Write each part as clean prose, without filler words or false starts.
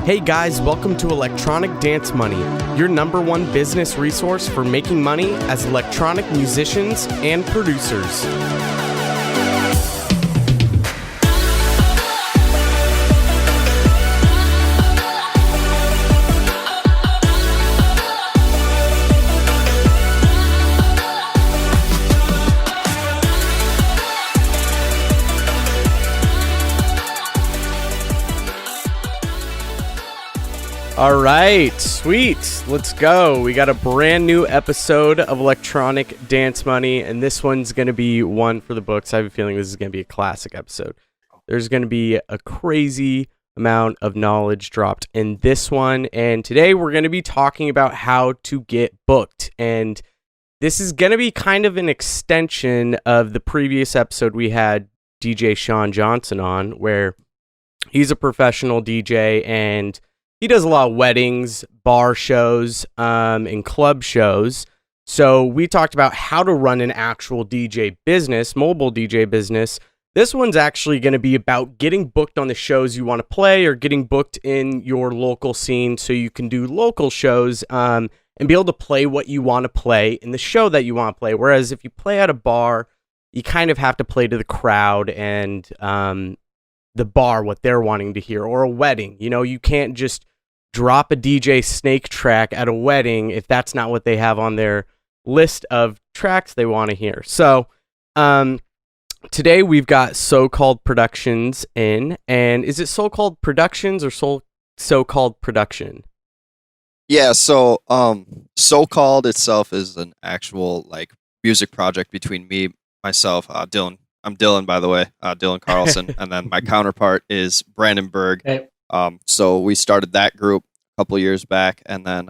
Hey guys, welcome to Electronic Dance Money, your number one business resource for making money as electronic musicians and producers. All right, sweet. Let's go. We got a brand new episode of Electronic Dance Money, and this one's going to be one for the books. I have a feeling this is going to be a classic episode. There's going to be a crazy amount of knowledge dropped in this one, and today we're going to be talking about how to get booked. And this is going to be kind of an extension of the previous episode we had DJ Sean Johnson on, where he's a professional DJ and he does a lot of weddings, bar shows, and club shows. So we talked about how to run an actual DJ business, mobile DJ business. This one's actually going to be about getting booked on the shows you want to play or getting booked in your local scene so you can do local shows and be able to play what you want to play in the show that you want to play. Whereas if you play at a bar, you kind of have to play to the crowd and the bar, what they're wanting to hear, or a wedding. You know, you can't just drop a DJ snake track at a wedding if that's not what they have on their list of tracks they want to hear. So today we've got So-Called Productions in, and is it So-Called Productions or So-Called Production? Yeah, so So-Called itself is an actual like music project between myself, Dillon. I'm Dillon, by the way, Dillon Carlson, and then my counterpart is Brandon Berg. Hey. So we started that group a couple years back, and then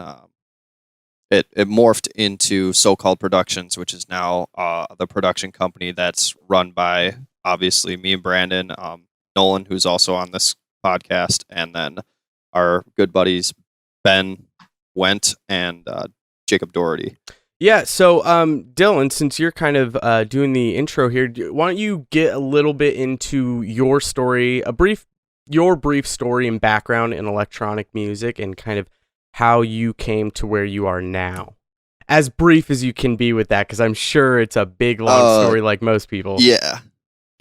it morphed into So-Called Productions, which is now the production company that's run by, obviously, me and Brandon, Nolan, who's also on this podcast, and then our good buddies Ben Went and Jacob Doherty. Yeah, so Dillon, since you're kind of doing the intro here, why don't you get a little bit into your story, your brief story and background in electronic music and kind of how you came to where you are now. As brief as you can be with that, because I'm sure it's a big, long story like most people. Yeah,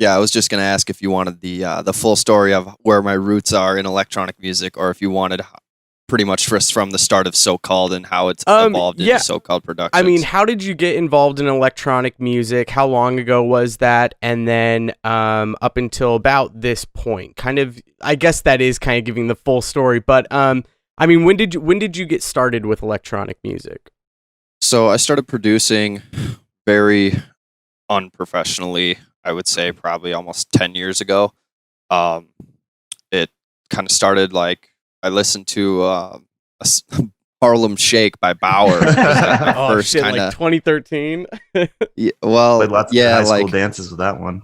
I was just going to ask if you wanted the full story of where my roots are in electronic music, or if you wanted pretty much from the start of So-Called and how it's evolved into So-Called Productions. I mean, how did you get involved in electronic music? How long ago was that? And then up until about this point, kind of, I guess that is kind of giving the full story. But I mean, when did you get started with electronic music? So I started producing very unprofessionally, I would say probably almost 10 years ago. It kind of started like, I listened to Harlem Shake by Bauer. First shit, like 2013? Yeah, well, played lots of high school dances with that one.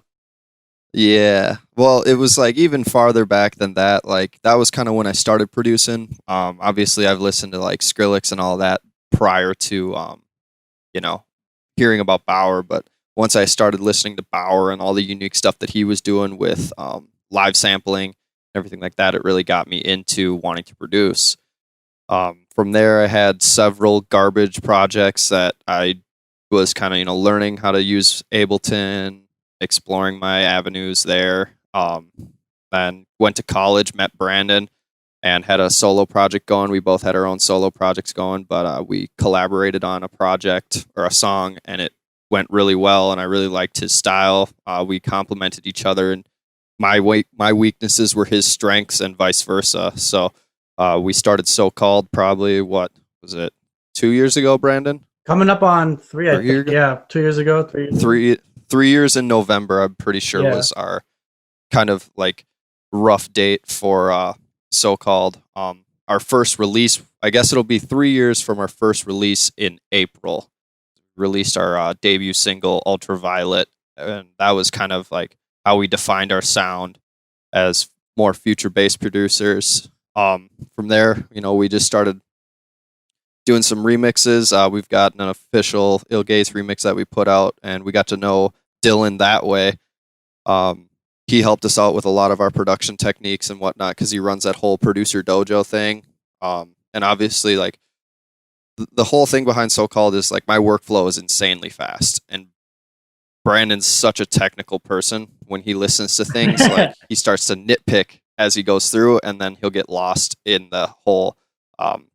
Yeah, well, it was like even farther back than that. Like that was kind of when I started producing. Obviously, I've listened to like Skrillex and all that prior to, hearing about Bauer. But once I started listening to Bauer and all the unique stuff that he was doing with live sampling, everything like that, it really got me into wanting to produce. From there, I had several garbage projects that I was kind of, learning how to use Ableton, exploring my avenues there. Then went to college, met Brandon, and had a solo project going. We both had our own solo projects going, but we collaborated on a project or a song, and it went really well, and I really liked his style. We complemented each other, and my weaknesses were his strengths and vice versa. So we started So-Called probably, what was it, 2 years ago, Brandon? Coming up on 3, I think. Yeah, 2 years ago. 3 years. 3 years in November, I'm pretty sure was our kind of like rough date for So-Called. Our first release, I guess it'll be 3 years from our first release in April. Released our debut single, Ultraviolet, and that was kind of like how we defined our sound as more future-based producers. From there, we just started doing some remixes. We've got an official Il Gaze remix that we put out, and we got to know Dillon that way. he helped us out with a lot of our production techniques and whatnot because he runs that whole producer dojo thing. And obviously, like the whole thing behind So-Called is like my workflow is insanely fast, and Brandon's such a technical person. When he listens to things, like he starts to nitpick as he goes through, and then he'll get lost in the whole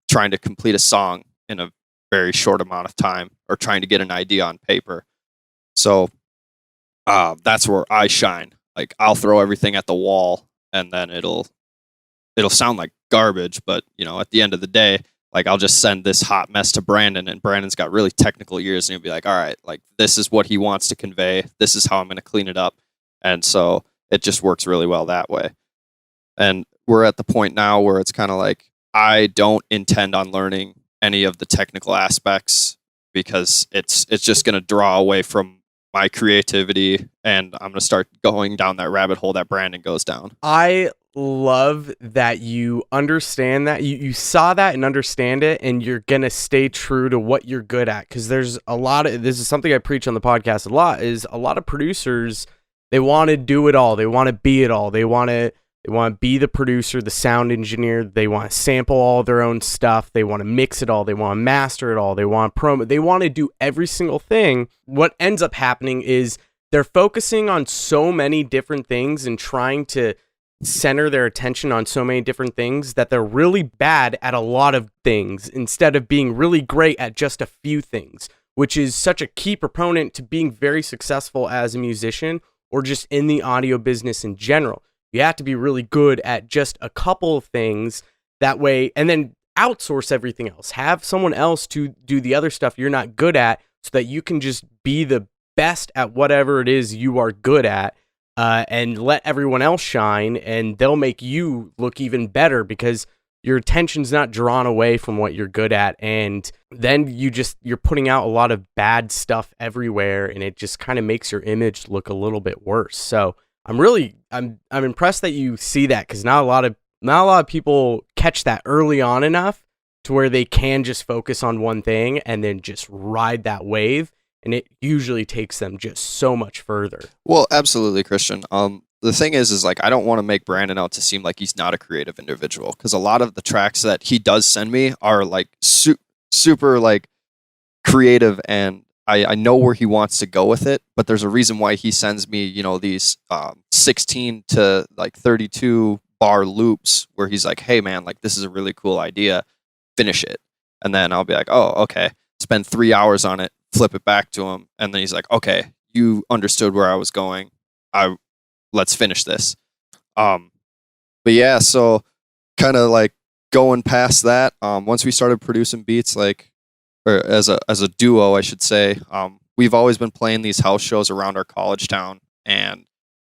trying to complete a song in a very short amount of time, or trying to get an idea on paper. So that's where I shine. Like I'll throw everything at the wall, and then it'll sound like garbage, but at the end of the day, like I'll just send this hot mess to Brandon, and Brandon's got really technical ears, and he'll be like, all right, like this is what he wants to convey. This is how I'm going to clean it up. And so it just works really well that way. And we're at the point now where it's kind of like, I don't intend on learning any of the technical aspects because it's just going to draw away from my creativity, and I'm going to start going down that rabbit hole that Brandon goes down. I love that you understand that you saw that and understand it, and you're going to stay true to what you're good at. Cause there's a lot of, this is something I preach on the podcast a lot, is a lot of producers, they want to do it all. They want to be it all. They want to be the producer, the sound engineer. They want to sample all their own stuff. They want to mix it all. They want to master it all. They want to promo. They want to do every single thing. What ends up happening is they're focusing on so many different things and trying to center their attention on so many different things that they're really bad at a lot of things instead of being really great at just a few things, which is such a key proponent to being very successful as a musician or just in the audio business in general. You have to be really good at just a couple of things that way, and then outsource everything else. Have someone else to do the other stuff you're not good at so that you can just be the best at whatever it is you are good at, and let everyone else shine, and they'll make you look even better because your attention's not drawn away from what you're good at, and then you're putting out a lot of bad stuff everywhere, and it just kind of makes your image look a little bit worse. So I'm impressed that you see that, because not a lot of people catch that early on enough to where they can just focus on one thing and then just ride that wave, and it usually takes them just so much further. Well, absolutely, Christian. The thing is like I don't want to make Brandon out to seem like he's not a creative individual, because a lot of the tracks that he does send me are like super like creative, and I know where he wants to go with it, but there's a reason why he sends me, these 16 to like 32 bar loops where he's like, hey man, like this is a really cool idea, finish it. And then I'll be like, oh, okay. Spend 3 hours on it, flip it back to him. And then he's like, okay, you understood where I was going. Let's finish this. But yeah, so kind of like going past that, once we started producing beats, like, or as a duo, I should say, we've always been playing these house shows around our college town, and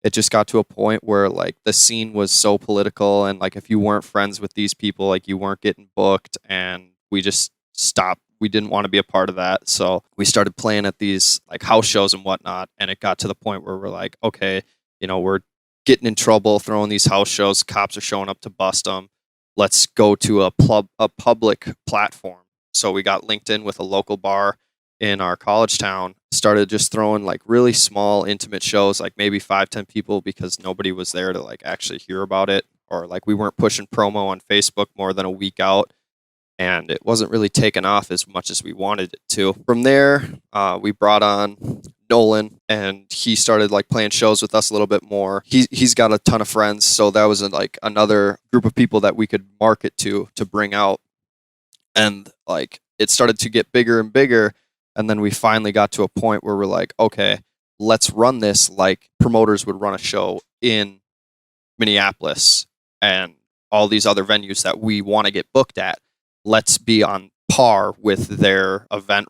it just got to a point where like the scene was so political, and like if you weren't friends with these people, like you weren't getting booked, and we just stopped. We didn't want to be a part of that, so we started playing at these like house shows and whatnot, and it got to the point where we're like, okay, we're getting in trouble throwing these house shows. Cops are showing up to bust them. Let's go to a public platform. So we got linked in with a local bar in our college town, started just throwing like really small, intimate shows, like maybe 5-10 people, because nobody was there to like actually hear about it, or like we weren't pushing promo on Facebook more than a week out, and it wasn't really taken off as much as we wanted it to. From there, we brought on Nolan, and he started like playing shows with us a little bit more. He's got a ton of friends, so that was like another group of people that we could market to bring out. And like it started to get bigger and bigger, and then we finally got to a point where we're like, okay, let's run this like promoters would run a show in Minneapolis and all these other venues that we want to get booked at. Let's be on par with their event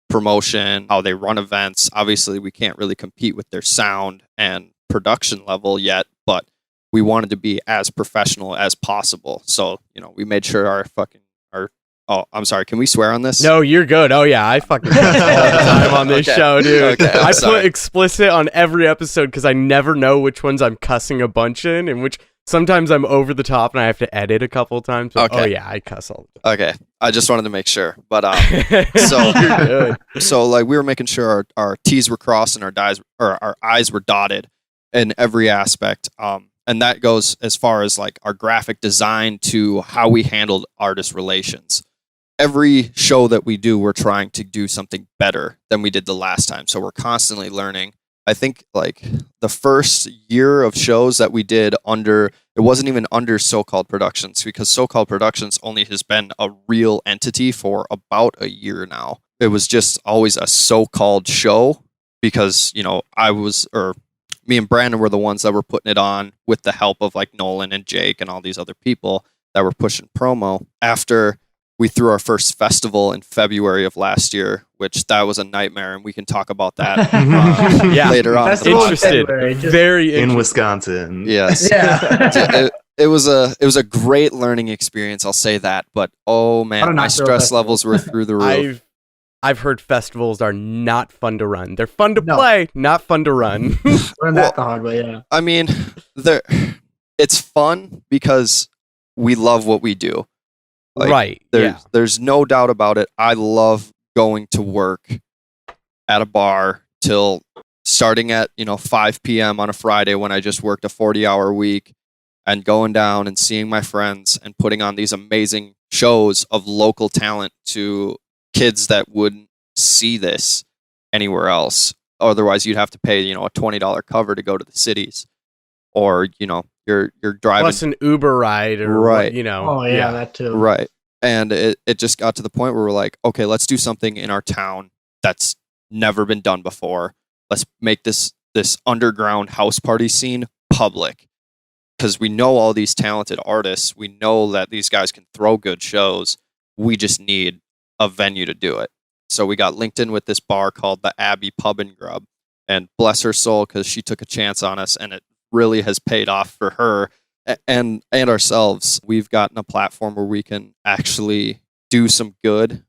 promotion, how they run events. Obviously, we can't really compete with their sound and production level yet, but we wanted to be as professional as possible. So, we made sure oh, I'm sorry. Can we swear on this? No, you're good. Oh yeah, I fucking cuss all the time on this show, dude. Okay, I put explicit on every episode because I never know which ones I'm cussing a bunch in, and which sometimes I'm over the top and I have to edit a couple of times. But, okay. Oh yeah, I cuss all the time. Okay, I just wanted to make sure. But You're good. so like we were making sure our T's were crossed and our I's were dotted, in every aspect. And that goes as far as like our graphic design to how we handled artist relations. Every show that we do, we're trying to do something better than we did the last time. So we're constantly learning. I think like the first year of shows that we did it wasn't even under So-Called Productions, because So-Called Productions only has been a real entity for about a year now. It was just always a so-called show because, me and Brandon were the ones that were putting it on with the help of like Nolan and Jake and all these other people that were pushing promo. After we threw our first festival in February of last year, which that was a nightmare, and we can talk about that later on. Interested, very interested. In Wisconsin. Yes, yeah. It was a great learning experience. I'll say that. But oh man, my stress levels were through the roof. I've heard festivals are not fun to run. They're fun to play, not fun to run. Learn that the hard way. Yeah. I mean, it's fun because we love what we do. Like, right. There's no doubt about it. I love going to work at a bar till starting at 5 p.m. on a Friday when I just worked a 40-hour week, and going down and seeing my friends and putting on these amazing shows of local talent to kids that wouldn't see this anywhere else. Otherwise, you'd have to pay a $20 cover to go to the cities, or you're driving plus an Uber ride, or right. Oh yeah, that too. Right. And it just got to the point where we're like, okay, let's do something in our town that's never been done before. Let's make this underground house party scene public, because we know all these talented artists. We know that these guys can throw good shows. We just need a venue to do it. So we got linked in with this bar called the Abbey Pub and Grub, and bless her soul, because she took a chance on us, and it really has paid off for her and ourselves. We've gotten a platform where we can actually do some good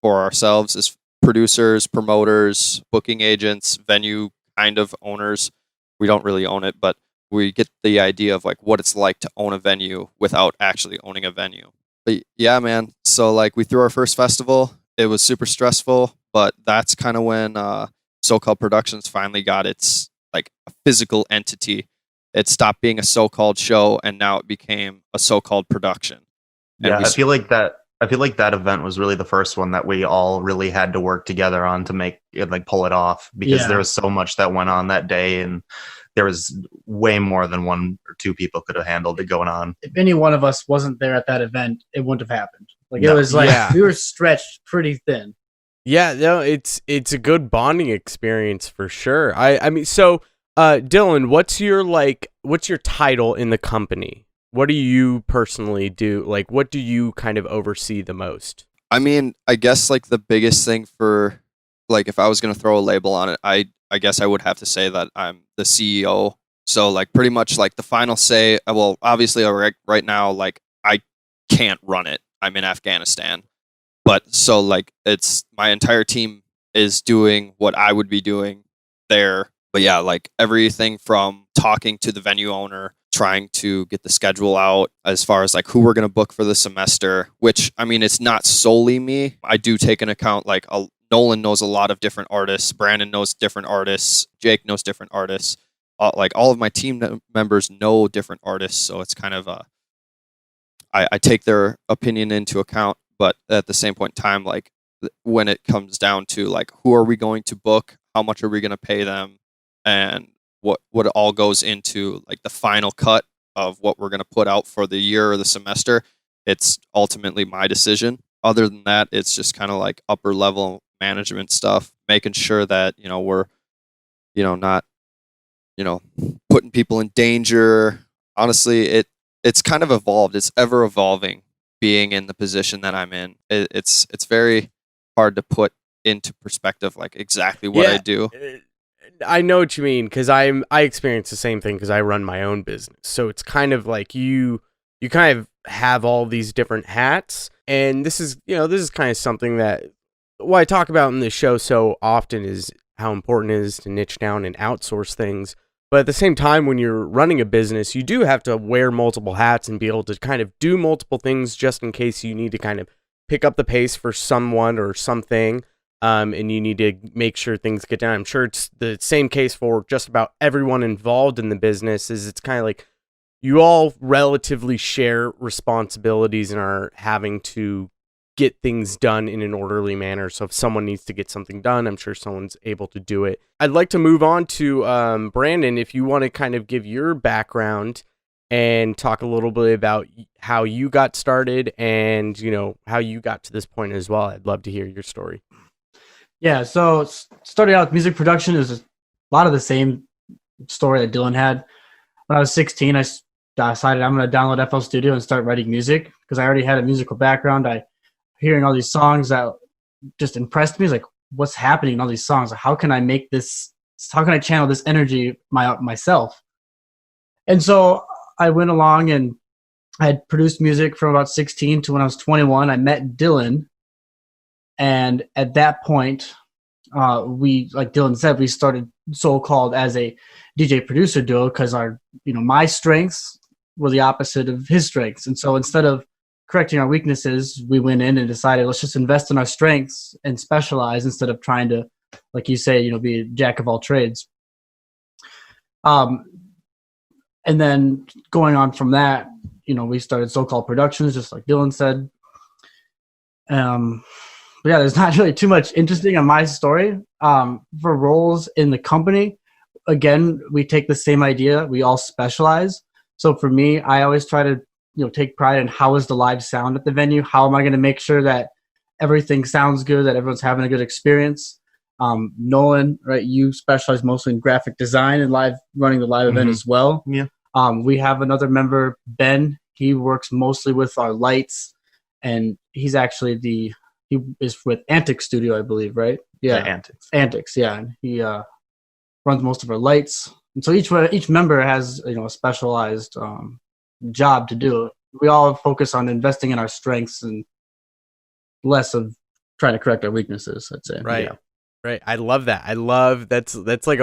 for ourselves as producers, promoters, booking agents, venue kind of owners. We don't really own it, but we get the idea of like what it's like to own a venue without actually owning a venue. But yeah, man. So like we threw our first festival. It was super stressful, but that's kind of when So-Called Productions finally got its like a physical entity. It stopped being a so-called show, and now it became a so-called production. And I feel like that event was really the first one that we all really had to work together on to make it, like, pull it off, because there was so much that went on that day, and there was way more than one or two people could have handled it going on. If any one of us wasn't there at that event, it wouldn't have happened. Like it was like we were stretched pretty thin. Yeah, no, it's a good bonding experience for sure. I mean, so Dillon, what's your title in the company? What do you personally do? Like, what do you kind of oversee the most? I mean, I guess like the biggest thing for like if I was going to throw a label on it, I guess I would have to say that I'm the CEO. So like pretty much like the final say. Well, obviously right now like I can't run it. I'm in Afghanistan. But so like it's my entire team is doing what I would be doing there. But yeah, like everything from talking to the venue owner, trying to get the schedule out as far as like who we're going to book for the semester, which I mean, it's not solely me. I do take into account like Nolan knows a lot of different artists. Brandon knows different artists. Jake knows different artists. Like all of my team members know different artists. So it's kind of I take their opinion into account, but at the same point in time, like when it comes down to like who are we going to book, how much are we going to pay them, and what all goes into like the final cut of what we're going to put out for the year or the semester, it's ultimately my decision. Other than that, it's just kind of like upper level management stuff, making sure that we're not putting people in danger. Honestly, it's kind of evolved. It's ever evolving. Being in the position that I'm in, it's very hard to put into perspective like exactly what I do. I know what you mean, because I experience the same thing because I run my own business. So it's kind of like you kind of have all these different hats, and this is kind of something that what I talk about in this show so often is how important it is to niche down and outsource things. But at the same time, when you're running a business, you do have to wear multiple hats and be able to kind of do multiple things just in case you need to kind of pick up the pace for someone or something. and you need to make sure things get done. I'm sure it's the same case for just about everyone involved in the business. Is it's kind of like you all relatively share responsibilities and are having to get things done in an orderly manner. So if someone needs to get something done, I'm sure someone's able to do it. I'd like to move on to Brandon, if you want to kind of give your background and talk a little bit about how you got started and, you know, how you got to this point as well. I'd love to hear your story. Yeah, so starting out with music production is a lot of the same story that Dillon had. When I was 16, I decided I'm going to download FL Studio and start writing music because I already had a musical background. Hearing all these songs that just impressed me. It's like, what's happening in all these songs? How can I make this? How can I channel this energy myself? And so I went along and I had produced music from about 16 to when I was 21. I met Dillon. And at that point, we, like Dillon said, we started so-called as a DJ producer duo because my strengths were the opposite of his strengths. And so instead of correcting our weaknesses, we went in and decided, let's just invest in our strengths and specialize instead of trying to, like you say, be a jack of all trades. And then going on from that, we started so-called productions, just like Dillon said. But yeah, there's not really too much interesting on my story. For roles in the company, again, we take the same idea. We all specialize. So for me, I always try to take pride in how is the live sound at the venue? How am I going to make sure that everything sounds good, that everyone's having a good experience? Nolan, right? You specialize mostly in graphic design and running the live event as well. Yeah. We have another member, Ben. He works mostly with our lights, and he's actually he is with Antics Studio, I believe, right? Yeah, Antics, yeah. And he runs most of our lights. And so each member has a specialized job to do. We all focus on investing in our strengths and less of trying to correct our weaknesses, I'd say. Right. Yeah. Right. I love that. That's like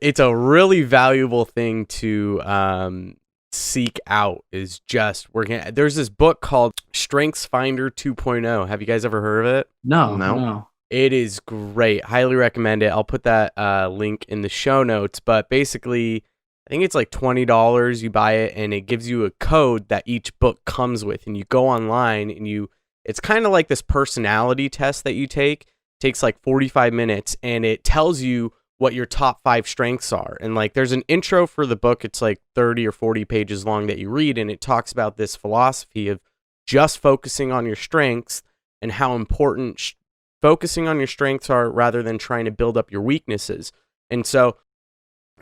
it's a really valuable thing to seek out, is just working. There's this book called Strengths Finder 2.0. Have you guys ever heard of it? No. It is great. Highly recommend it. I'll put that link in the show notes. But basically, I think it's like $20. You buy it, and it gives you a code that each book comes with. And you go online, and it's kind of like this personality test that you take. It takes like 45 minutes, and it tells you what your top 5 strengths are. And like, there's an intro for the book. It's like 30 or 40 pages long that you read, and it talks about this philosophy of just focusing on your strengths and how important focusing on your strengths are rather than trying to build up your weaknesses. And so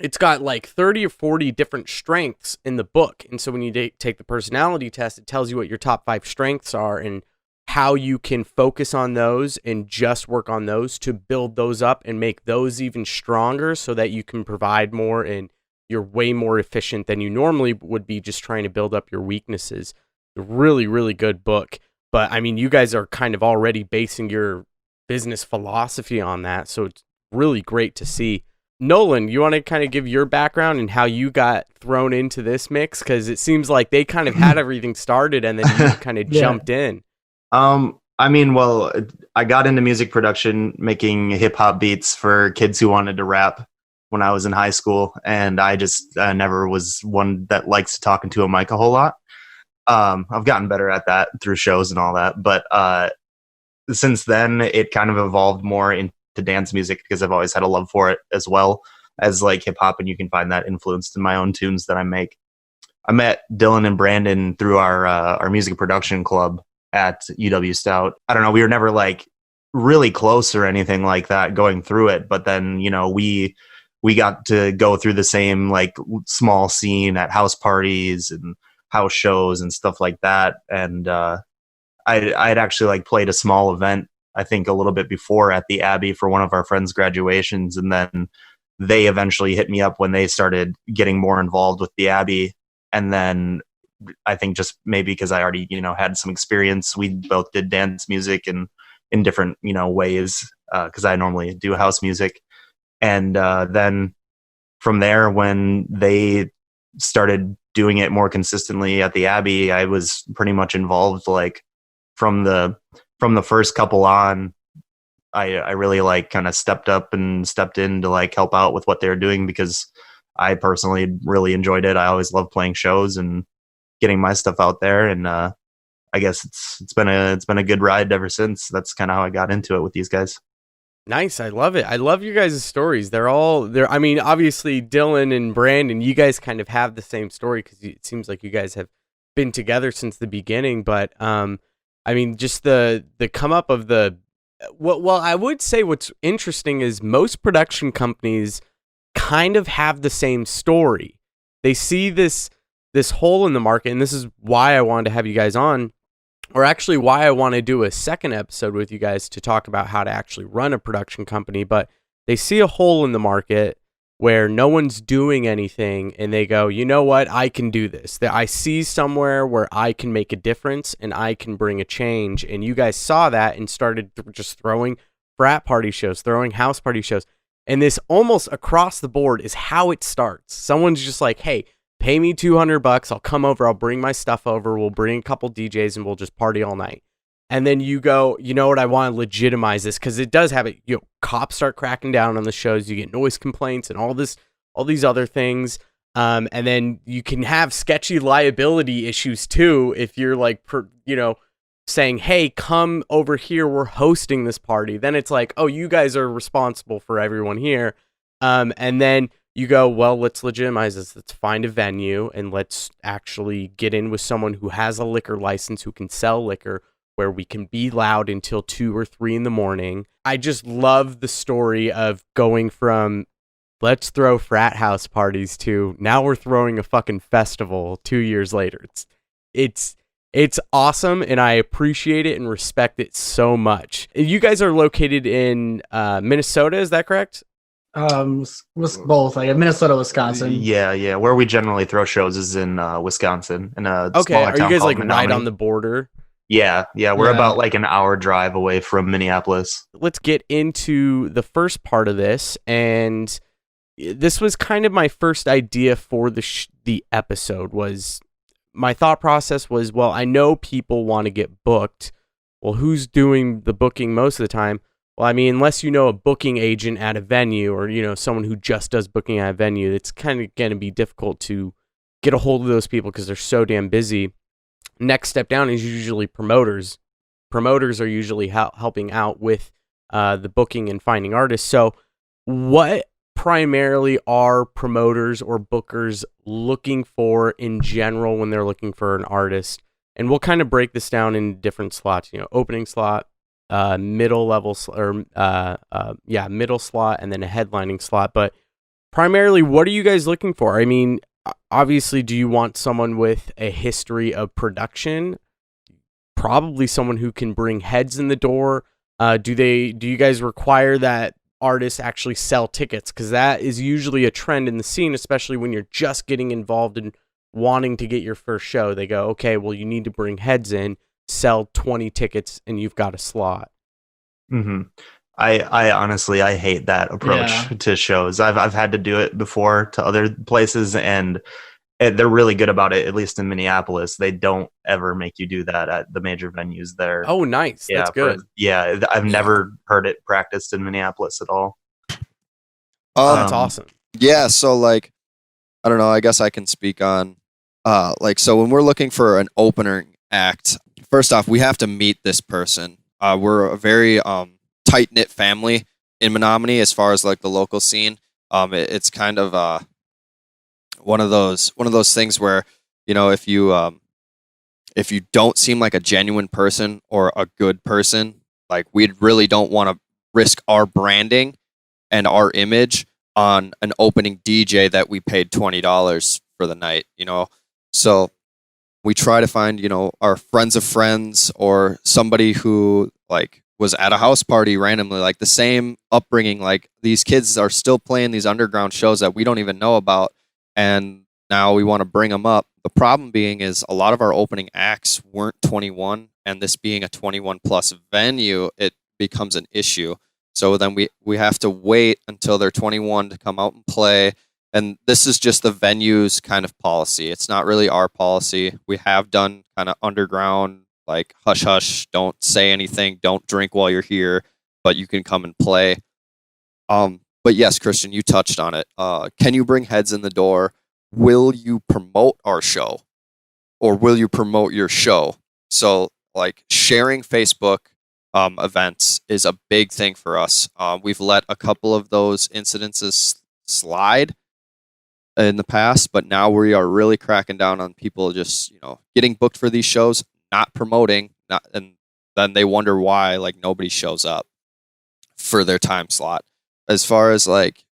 it's got like 30 or 40 different strengths in the book. And so when you take the personality test, it tells you what your top 5 strengths are and how you can focus on those and just work on those to build those up and make those even stronger so that you can provide more and you're way more efficient than you normally would be just trying to build up your weaknesses. A really, really good book. But I mean, you guys are kind of already basing your business philosophy on that. So it's really great to see. Nolan, you want to kind of give your background and how you got thrown into this mix? Because it seems like they kind of had everything started and then you kind of jumped in. I mean, well, I got into music production, making hip hop beats for kids who wanted to rap when I was in high school. And I just never was one that likes to talk into a mic a whole lot. I've gotten better at that through shows and all that. But since then, it kind of evolved more into dance music because I've always had a love for it as well as like hip hop. And you can find that influenced in my own tunes that I make. I met Dillon and Brandon through our music production club at UW Stout. I don't know, we were never like really close or anything like that going through it, but then we got to go through the same like small scene at house parties and house shows and stuff like that. And I'd actually like played a small event, I think a little bit before at the Abbey for one of our friends' graduations, and then they eventually hit me up when they started getting more involved with the Abbey. And then I think just maybe because I already, had some experience, we both did dance music and in different, ways, because I normally do house music. And then from there, when they started doing it more consistently at the Abbey, I was pretty much involved like from the first couple on I really like kind of stepped in to like help out with what they're doing because I personally really enjoyed it. I always love playing shows and getting my stuff out there, and I guess it's been a good ride ever since. That's kind of how I got into it with these guys. Nice. I love it. I love your guys' stories. I mean, obviously Dillon and Brandon, you guys kind of have the same story because it seems like you guys have been together since the beginning. But I mean, just the come up of well, I would say what's interesting is most production companies kind of have the same story. They see this hole in the market, and this is why I wanted to have you guys on, or actually why I want to do a second episode with you guys to talk about how to actually run a production company. But they see a hole in the market where no one's doing anything, and they go, you know what, I can do this. I see somewhere where I can make a difference and I can bring a change. And you guys saw that and started just throwing frat party shows, throwing house party shows. And this almost across the board is how it starts. Someone's just like, hey, pay me $200. I'll come over. I'll bring my stuff over. We'll bring a couple DJs and we'll just party all night. And then you go, you know what? I want to legitimize this because it does have it. You know, cops start cracking down on the shows. You get noise complaints and all these other things. And then you can have sketchy liability issues too if you're like, saying, hey, come over here. We're hosting this party. Then it's like, oh, you guys are responsible for everyone here. And then you go, well, let's legitimize this. Let's find a venue and let's actually get in with someone who has a liquor license, who can sell liquor, where we can be loud until 2 or 3 in the morning. I just love the story of going from let's throw frat house parties to now we're throwing a fucking festival 2 years later. It's awesome, and I appreciate it and respect it so much. You guys are located in Minnesota, is that correct? Both, like Minnesota, Wisconsin. Yeah. Where we generally throw shows is in Wisconsin. In a okay, smaller are town you guys called like Menominee. right on the border? Yeah. We're about like an hour drive away from Minneapolis. Let's get into the first part of this, and this was kind of my first idea for the episode. Was my thought process was, well, I know people want to get booked. Well, who's doing the booking most of the time? Well, I mean, unless you know a booking agent at a venue or, someone who just does booking at a venue, it's kind of going to be difficult to get a hold of those people because they're so damn busy. Next step down is usually promoters. Promoters are usually helping out with the booking and finding artists. So what primarily are promoters or bookers looking for in general when they're looking for an artist? And we'll kind of break this down in different slots, opening slot, middle level middle slot, and then a headlining slot. But primarily, what are you guys looking for? I mean, obviously, do you want someone with a history of production? Probably someone who can bring heads in the door. Do you guys require that artists actually sell tickets? Because that is usually a trend in the scene, especially when you're just getting involved in wanting to get your first show. They go, okay, well, you need to bring heads in, sell 20 tickets, and you've got a slot. Mm-hmm. I honestly, I hate that approach to shows. I've had to do it before to other places, and they're really good about it. At least in Minneapolis, they don't ever make you do that at the major venues there. Oh, nice. That's good. I've never heard it practiced in Minneapolis at all. That's awesome. Yeah, so like, I don't know. I guess I can speak on so when we're looking for an opening act, first off, we have to meet this person. We're a very tight knit family in Menominee as far as like the local scene. It's kind of one of those things where, if you don't seem like a genuine person or a good person, like we really don't want to risk our branding and our image on an opening DJ that we paid $20 for the night, So we try to find, our friends of friends or somebody who like was at a house party randomly, like the same upbringing. Like these kids are still playing these underground shows that we don't even know about. And now we want to bring them up. The problem being is a lot of our opening acts weren't 21, and this being a 21 plus venue, it becomes an issue. So then we have to wait until they're 21 to come out and play. And this is just the venue's kind of policy. It's not really our policy. We have done kind of underground, like hush hush, don't say anything, don't drink while you're here. but you can come and play. But yes, Christian, you touched on it. Can you bring heads in the door? Will you promote our show, or will you promote your show? So, like, sharing Facebook events is a big thing for us. We've let a couple of those incidences slide in the past, but now we are really cracking down on people just, getting booked for these shows, not promoting, and then they wonder why, like, nobody shows up for their time slot. As far as like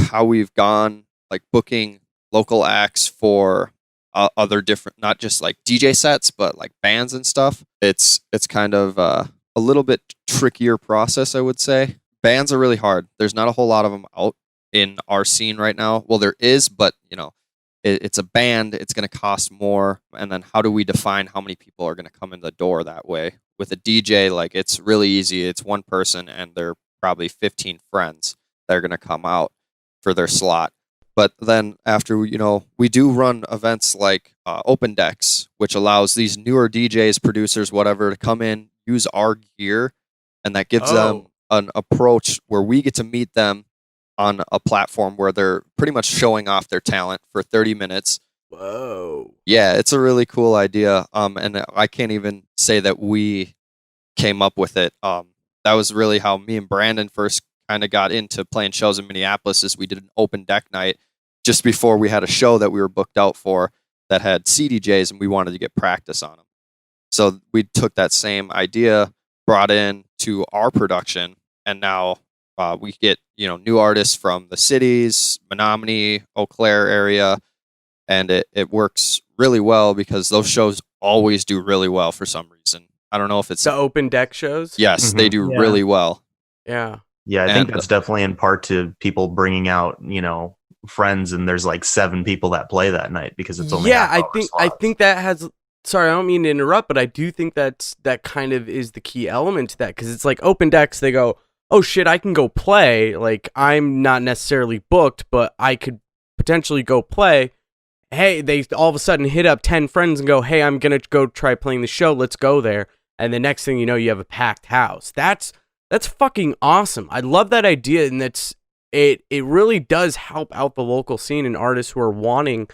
how we've gone, like, booking local acts for other different, not just like DJ sets, but like bands and stuff. It's kind of a little bit trickier process, I would say. Bands are really hard. There's not a whole lot of them out in our scene right now. Well, there is, but it's a band. It's going to cost more. And then how do we define how many people are going to come in the door that way? With a DJ, like, it's really easy. It's one person and they're probably 15 friends that are going to come out for their slot. But then after, we do run events like Open Decks, which allows these newer DJs, producers, whatever, to come in, use our gear, and that gives them an approach where we get to meet them on a platform where they're pretty much showing off their talent for 30 minutes. Whoa. Yeah, it's a really cool idea. And I can't even say that we came up with it. That was really how me and Brandon first kind of got into playing shows in Minneapolis. Is we did an open deck night just before we had a show that we were booked out for that had CDJs, and we wanted to get practice on them. So we took that same idea, brought in to our production, and now we get new artists from the cities, Menominee, Eau Claire area, and it works really well because those shows always do really well for some reason. I don't know if it's the open deck shows. Yes, they do really well. Yeah. Yeah, I think that's definitely in part to people bringing out, friends, and there's like 7 people that play that night because it's only I think that has. Sorry, I don't mean to interrupt, but I do think that kind of is the key element to that, because it's like open decks. They go, oh shit, I can go play. Like, I'm not necessarily booked, but I could potentially go play. Hey, they all of a sudden hit up 10 friends and go, hey, I'm gonna go try playing the show. Let's go there. And the next thing you know, you have a packed house. That's fucking awesome. I love that idea, and it really does help out the local scene and artists who are wanting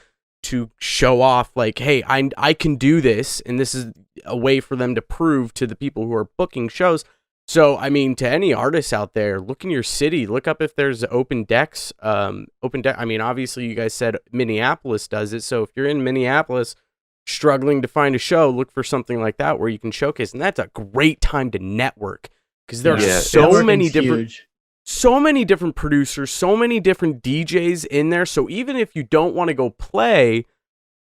to show off, like, hey, I can do this, and this is a way for them to prove to the people who are booking shows. So, I mean, to any artists out there, look in your city, look up if there's open decks. I mean, obviously, you guys said Minneapolis does it. So if you're in Minneapolis struggling to find a show, look for something like that where you can showcase, and that's a great time to network, because there are so many different producers, so many different DJs in there. So even if you don't want to go play,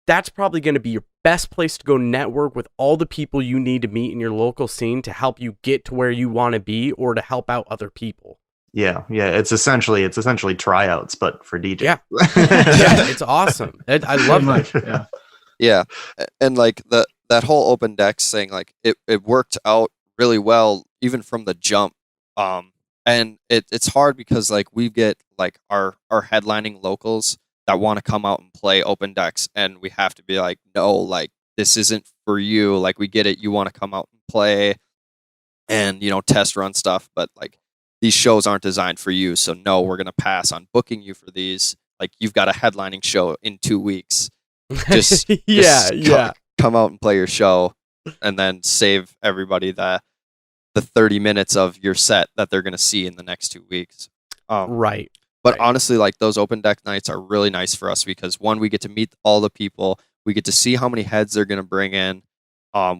that's probably going to be your best place to go network with all the people you need to meet in your local scene to help you get to where you want to be, or to help out other people. Yeah, it's essentially tryouts, but for DJ. Yeah, it's awesome. I love that. Yeah, and like that whole open decks thing, like it worked out really well even from the jump. And it's hard because, like, we get like our headlining locals that want to come out and play open decks, and we have to be like, no, like, this isn't for you. Like, we get it, you want to come out and play and test run stuff, but like, these shows aren't designed for you, so no, we're gonna pass on booking you for these. Like, you've got a headlining show in 2 weeks. Just come out and play your show, and then save everybody the 30 minutes of your set that they're going to see in the next 2 weeks. Right. But honestly, like, those open deck nights are really nice for us because, one, we get to meet all the people. We get to see how many heads they're going to bring in.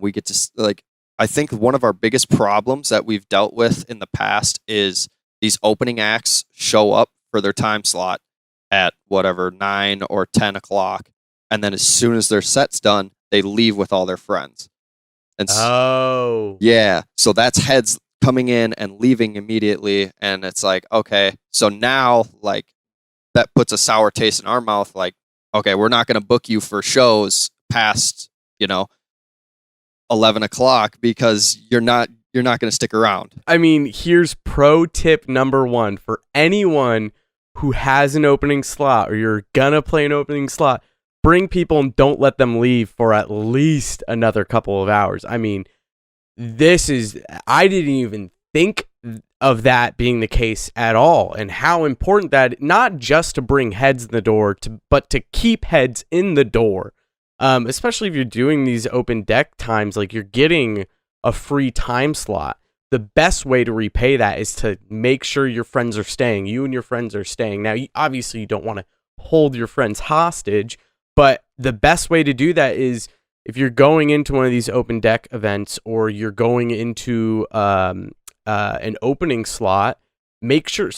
We get to, like, I think one of our biggest problems that we've dealt with in the past is these opening acts show up for their time slot at whatever, 9 or 10 o'clock. And then as soon as their set's done, they leave with all their friends. And yeah, so that's heads coming in and leaving immediately, and it's like, okay, so now, like, that puts a sour taste in our mouth, like, okay, we're not going to book you for shows past 11 o'clock because you're not going to stick around. I mean, here's pro tip number 1 for anyone who has an opening slot, or you're gonna play an opening slot. Bring people and don't let them leave for at least another couple of hours. I mean, I didn't even think of that being the case at all, and how important that, not just to bring heads in the door, but to keep heads in the door. Especially if you're doing these open deck times, like you're getting a free time slot. The best way to repay that is to make sure your friends are staying. You and your friends are staying. Now, obviously, you don't want to hold your friends hostage, but the best way to do that is if you're going into one of these open deck events, or you're going into an opening slot, make sure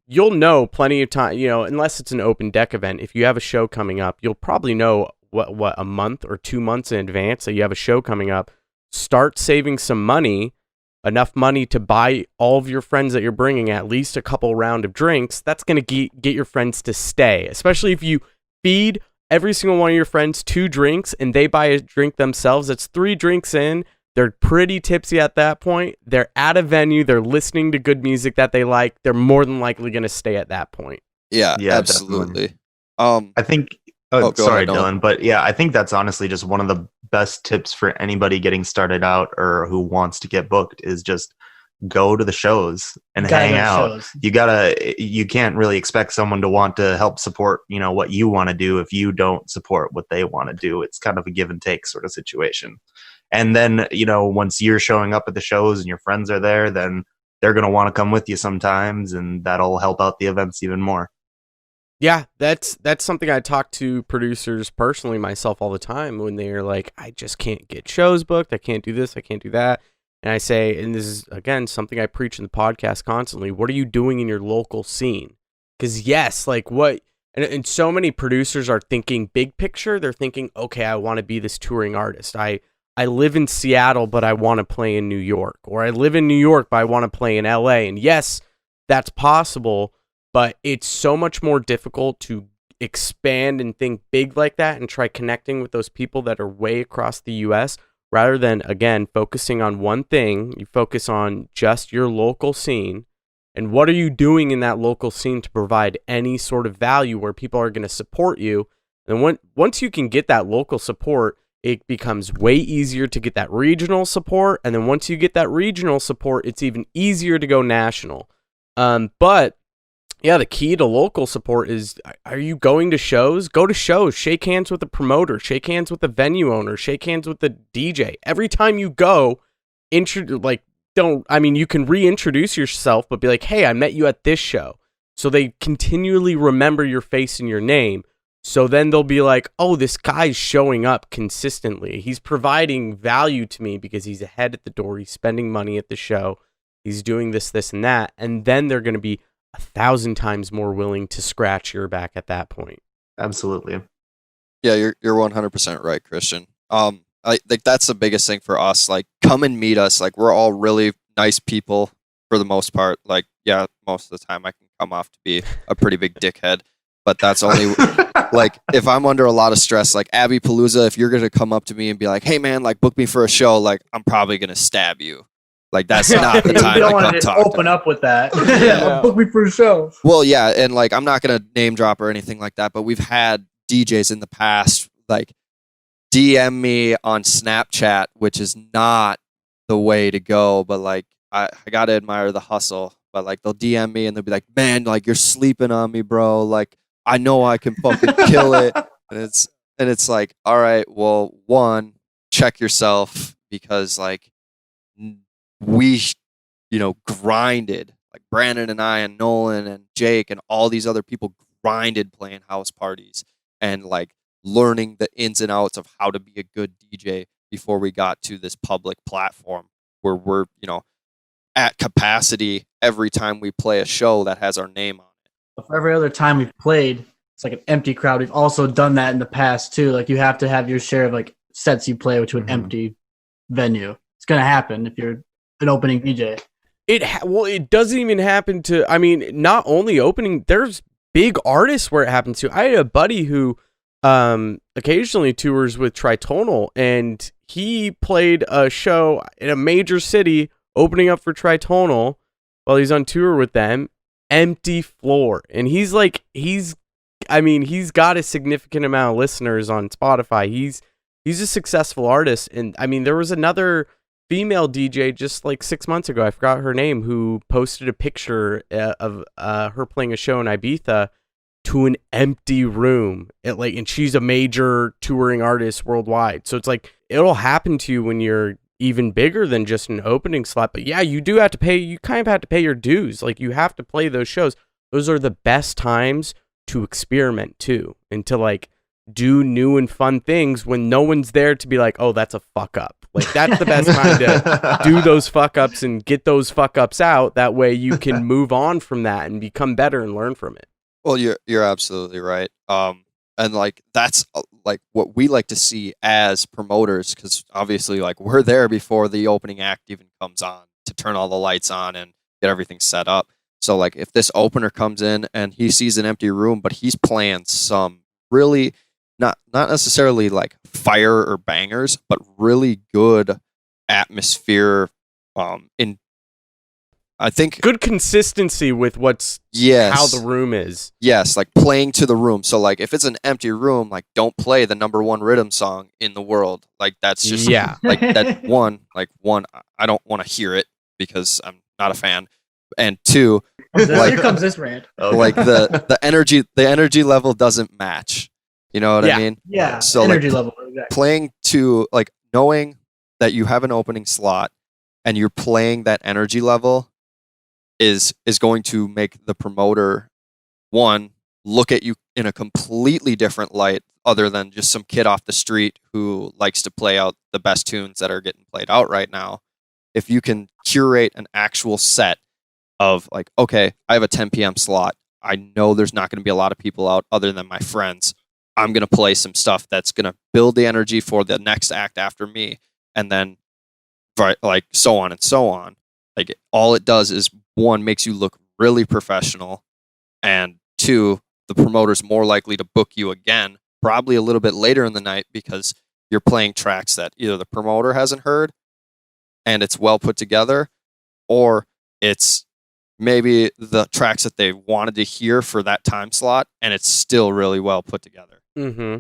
you'll know plenty of time, unless it's an open deck event. If you have a show coming up, you'll probably know what a month or 2 months in advance that you have a show coming up. Start saving some money, enough money to buy all of your friends that you're bringing at least a couple round of drinks. That's going to get your friends to stay, especially if you feed every single one of your friends 2 drinks and they buy a drink themselves. That's 3 drinks in. They're pretty tipsy at that point. They're at a venue. They're listening to good music that they like. They're more than likely going to stay at that point. Yeah, absolutely. I think. Sorry, Dylan, but yeah, I think that's honestly just one of the best tips for anybody getting started out or who wants to get booked is just go to the shows and hang out. You can't really expect someone to want to help support, what you want to do if you don't support what they want to do. It's kind of a give and take sort of situation. And then, once you're showing up at the shows and your friends are there, then they're going to want to come with you sometimes, and that'll help out the events even more. Yeah, that's something I talk to producers personally myself all the time when they're like, I just can't get shows booked. I can't do this. I can't do that. And I say, and this is, again, something I preach in the podcast constantly. What are you doing in your local scene? Because yes, like what, and so many producers are thinking big picture. They're thinking, okay, I want to be this touring artist. I live in Seattle, but I want to play in New York. Or I live in New York, but I want to play in LA. And yes, that's possible. But it's so much more difficult to expand and think big like that and try connecting with those people that are way across the U.S. rather than, again, focusing on one thing. You focus on just your local scene. And what are you doing in that local scene to provide any sort of value where people are going to support you? And once you can get that local support, it becomes way easier to get that regional support. And then once you get that regional support, it's even easier to go national. But yeah, the key to local support is, are you going to shows? Go to shows. Shake hands with the promoter. Shake hands with the venue owner. Shake hands with the DJ. Every time you go, you can reintroduce yourself, but be like, hey, I met you at this show. So they continually remember your face and your name. So then they'll be like, oh, this guy's showing up consistently. He's providing value to me because he's ahead at the door. He's spending money at the show. He's doing this, this, and that. And then they're going to be 1,000 times more willing to scratch your back at that point. Absolutely. Yeah, you're 100% right, Christian. That's the biggest thing for us. Like, come and meet us. Like, we're all really nice people for the most part. Like, yeah, most of the time I can come off to be a pretty big dickhead, but that's only like if I'm under a lot of stress. Like Abby Palooza, if you're gonna come up to me and be like, "Hey, man, like book me for a show," like I'm probably gonna stab you. Like that's not the time to come talk. Open up with that. Yeah, book me for a show. Well, yeah, and like I'm not gonna name drop or anything like that, but we've had DJs in the past like DM me on Snapchat, which is not the way to go. But like I gotta admire the hustle. But like they'll DM me and they'll be like, "Man, like you're sleeping on me, bro. Like I know I can fucking kill it." And it's like, all right, well, one, check yourself because like. We, grinded, like Brandon and I and Nolan and Jake and all these other people grinded playing house parties and like learning the ins and outs of how to be a good DJ before we got to this public platform where we're, at capacity every time we play a show that has our name on it. For every other time we've played, it's like an empty crowd. We've also done that in the past too. Like you have to have your share of like sets you play to an empty venue. It's going to happen if you're an opening DJ. It doesn't even happen to, not only opening, there's big artists where it happens to. I had a buddy who occasionally tours with Tritonal, and he played a show in a major city opening up for Tritonal while he's on tour with them, empty floor. And he's got a significant amount of listeners on Spotify. He's a successful artist. And there was another female DJ just like 6 months ago. I forgot her name, who posted a picture of her playing a show in Ibiza to an empty room. And she's a major touring artist worldwide. So it's like it'll happen to you when you're even bigger than just an opening slot. But yeah, you do have to pay. You kind of have to pay your dues. Like, you have to play those shows. Those are the best times to experiment too, and to like do new and fun things when no one's there to be like, oh, that's a fuck up. Like, that's the best time to do those fuck ups and get those fuck ups out. That way you can move on from that and become better and learn from it. Well, you're absolutely right. And like that's like what we like to see as promoters, because obviously like we're there before the opening act even comes on to turn all the lights on and get everything set up. So like if this opener comes in and he sees an empty room, but he's playing some really not necessarily like fire or bangers, but really good atmosphere. I think good consistency with what's how the room is. Yes, like playing to the room. So like if it's an empty room, like don't play the number one rhythm song in the world. Like that's just like that one. I don't want to hear it because I'm not a fan. And two, here comes this rant. Like the energy level doesn't match. You know what I mean? Yeah. So energy like, level. Exactly. Playing to like knowing that you have an opening slot and you're playing that energy level is going to make the promoter, one, look at you in a completely different light other than just some kid off the street who likes to play out the best tunes that are getting played out right now. If you can curate an actual set of like, okay, I have a 10 p.m. slot. I know there's not going to be a lot of people out other than my friends. I'm going to play some stuff that's going to build the energy for the next act after me. And then like so on and so on. Like all it does is, one, makes you look really professional, and two, the promoter's more likely to book you again, probably a little bit later in the night, because you're playing tracks that either the promoter hasn't heard and it's well put together, or it's maybe the tracks that they wanted to hear for that time slot and it's still really well put together. Mm-hmm.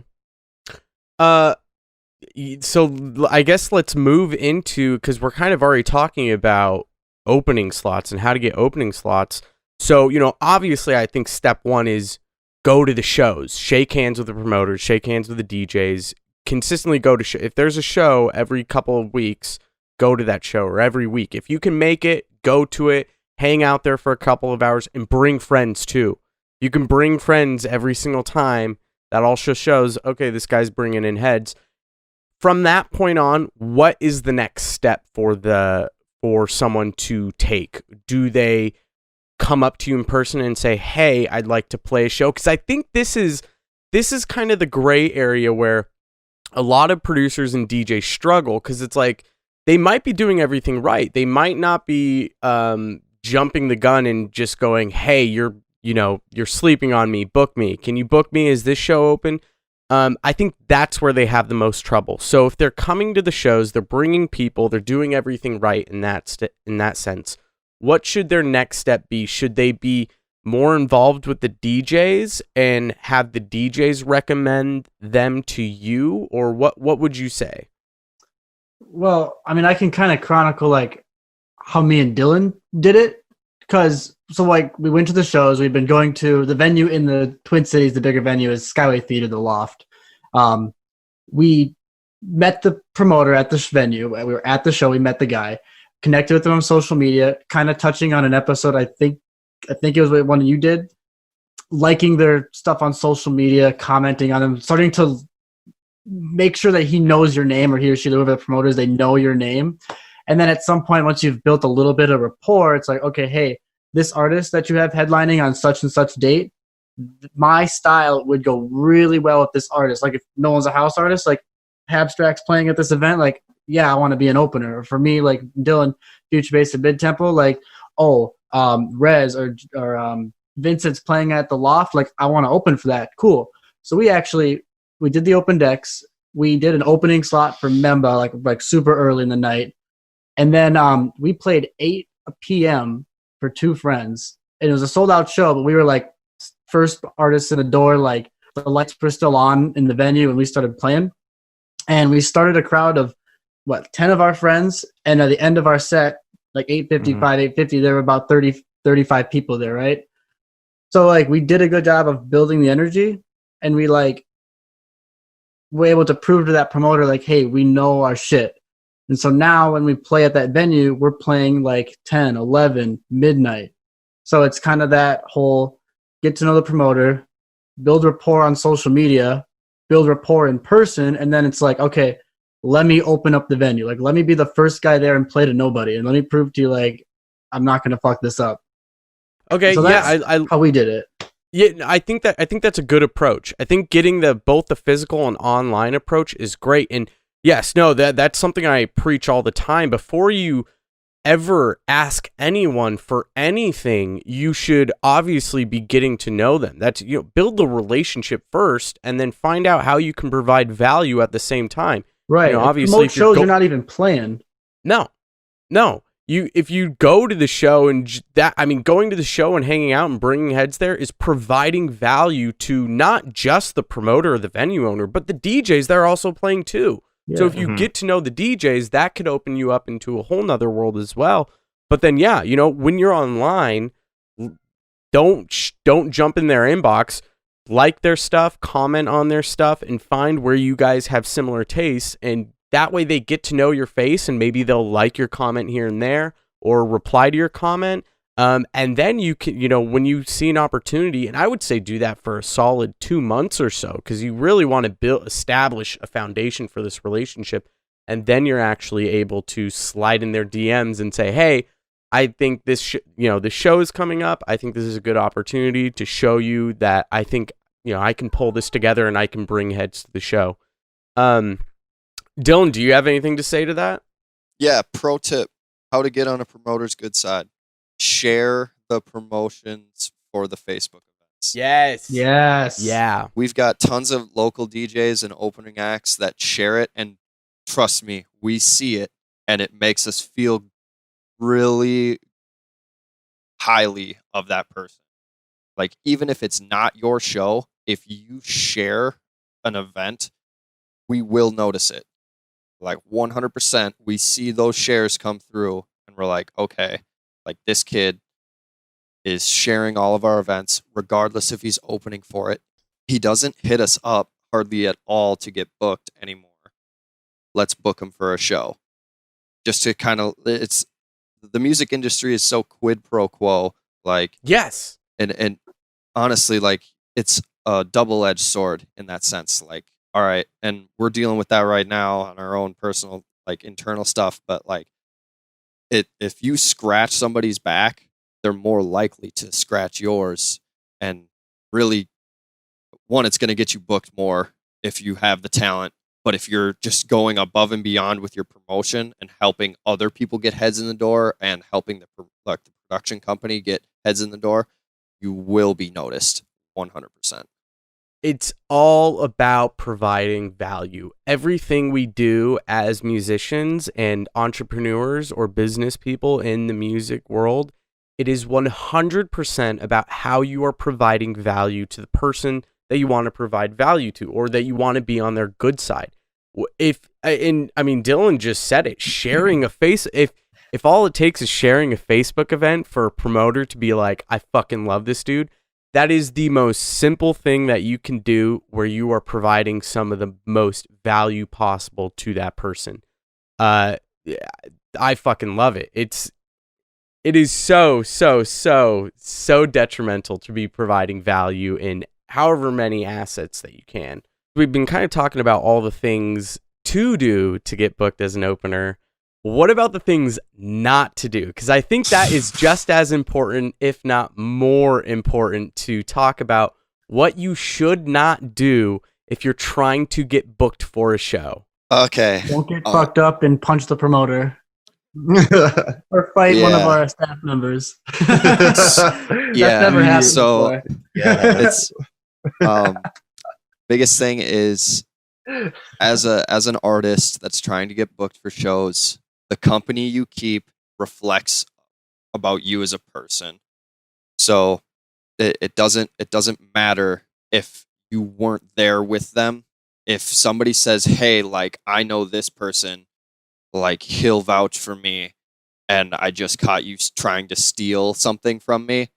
So I guess let's move into, because we're kind of already talking about opening slots and how to get opening slots. So, obviously I think step one is go to the shows, shake hands with the promoters, shake hands with the DJs, consistently go to if there's a show every couple of weeks, go to that show, or every week. If you can make it, go to it, hang out there for a couple of hours, and bring friends too. You can bring friends every single time. That also shows, okay, this guy's bringing in heads. From that point on, what is the next step for someone to take? Do they come up to you in person and say, hey, I'd like to play a show? Because I think this is kind of the gray area where a lot of producers and DJs struggle, because it's like they might be doing everything right. They might not be jumping the gun and just going, hey, you're sleeping on me, book me. Can you book me? Is this show open? I think that's where they have the most trouble. So if they're coming to the shows, they're bringing people, they're doing everything right in that sense. What should their next step be? Should they be more involved with the DJs and have the DJs recommend them to you, or what would you say? Well, I mean, I can kind of chronicle like how me and Dillon did it, because we went to the shows. We've been going to the venue in the Twin Cities. The bigger venue is Skyway Theater, the Loft. We met the promoter at the venue. We were at the show. We met the guy, connected with him on social media, kind of touching on an episode. I think it was one you did, liking their stuff on social media, commenting on them, starting to make sure that he knows your name, or he or she, whoever the promoter is, they know your name. And then at some point, once you've built a little bit of rapport, it's like, okay, hey, this artist that you have headlining on such and such date, my style would go really well with this artist. Like if Nolan's a house artist, like Abstract's playing at this event, like, yeah, I want to be an opener. Or for me, like Dillon, future bass at mid tempo, like, Rez or Vincent's playing at the Loft, like I want to open for that. Cool. So we did the open decks. We did an opening slot for Memba, like super early in the night. And then we played 8 p.m. for 2 friends. And it was a sold-out show, but we were like first artists in the door. Like the lights were still on in the venue, and we started playing. And we started a crowd of 10 of our friends, and at the end of our set, like 8:55, 8:50, there were about 30, 35 people there, right? So like we did a good job of building the energy, and we like were able to prove to that promoter like, hey, we know our shit. And so now when we play at that venue, we're playing like 10, 11, midnight. So it's kind of that whole get to know the promoter, build rapport on social media, build rapport in person, and then it's like, okay, let me open up the venue. Like, let me be the first guy there and play to nobody, and let me prove to you, like, I'm not going to fuck this up. Okay, So yeah, that's how we did it. Yeah, I think that's a good approach. I think getting both the physical and online approach is great. And yes, no, that's something I preach all the time. Before you ever ask anyone for anything, you should obviously be getting to know them. That's, build the relationship first, and then find out how you can provide value at the same time. Right. Obviously, if shows you're not even playing. No. If you go to the show going to the show and hanging out and bringing heads there is providing value to not just the promoter or the venue owner, but the DJs that are also playing too. Yeah. So if you get to know the DJs, that could open you up into a whole nother world as well. But then, when you're online, don't jump in their inbox, like their stuff, comment on their stuff, and find where you guys have similar tastes, and that way they get to know your face, and maybe they'll like your comment here and there or reply to your comment. And then you can, when you see an opportunity, and I would say do that for a solid 2 months or so, because you really want to establish a foundation for this relationship. And then you're actually able to slide in their DMs and say, hey, I think this show is coming up. I think this is a good opportunity to show you that I think, I can pull this together and I can bring heads to the show. Dillon, do you have anything to say to that? Yeah, pro tip, how to get on a promoter's good side. Share the promotions for the Facebook events. Yes. Yeah. We've got tons of local DJs and opening acts that share it, and trust me, we see it, and it makes us feel really highly of that person. Like, even if it's not your show, if you share an event, we will notice it. Like 100%, we see those shares come through, and we're like, okay, like this kid is sharing all of our events, regardless if he's opening for it. He doesn't hit us up hardly at all to get booked anymore. Let's book him for a show. Just to kind of, it's, the music industry is so quid pro quo. Like, yes. And honestly, like, it's a double-edged sword in that sense. Like, all right, and we're dealing with that right now on our own personal, like, internal stuff. But like, if you scratch somebody's back, they're more likely to scratch yours. And really, one, it's going to get you booked more if you have the talent. But if you're just going above and beyond with your promotion and helping other people get heads in the door and helping the production company get heads in the door, you will be noticed 100%. It's all about providing value. Everything we do as musicians and entrepreneurs or business people in the music world, it is 100% about how you are providing value to the person that you want to provide value to, or that you want to be on their good side. Dillon just said it, sharing a if all it takes is sharing a Facebook event for a promoter to be like, I fucking love this dude, that is the most simple thing that you can do where you are providing some of the most value possible to that person. I fucking love it. It is so detrimental to be providing value in however many assets that you can. We've been kind of talking about all the things to do to get booked as an opener. What about the things not to do? Because I think that is just as important, if not more important, to talk about what you should not do if you're trying to get booked for a show. Okay. Don't get fucked up and punch the promoter. Or fight one of our staff members. That's never happened before. It's biggest thing is as an artist that's trying to get booked for shows, the company you keep reflects about you as a person. So it doesn't matter if you weren't there with them. If somebody says, hey, like, I know this person, like he'll vouch for me, and I just caught you trying to steal something from me,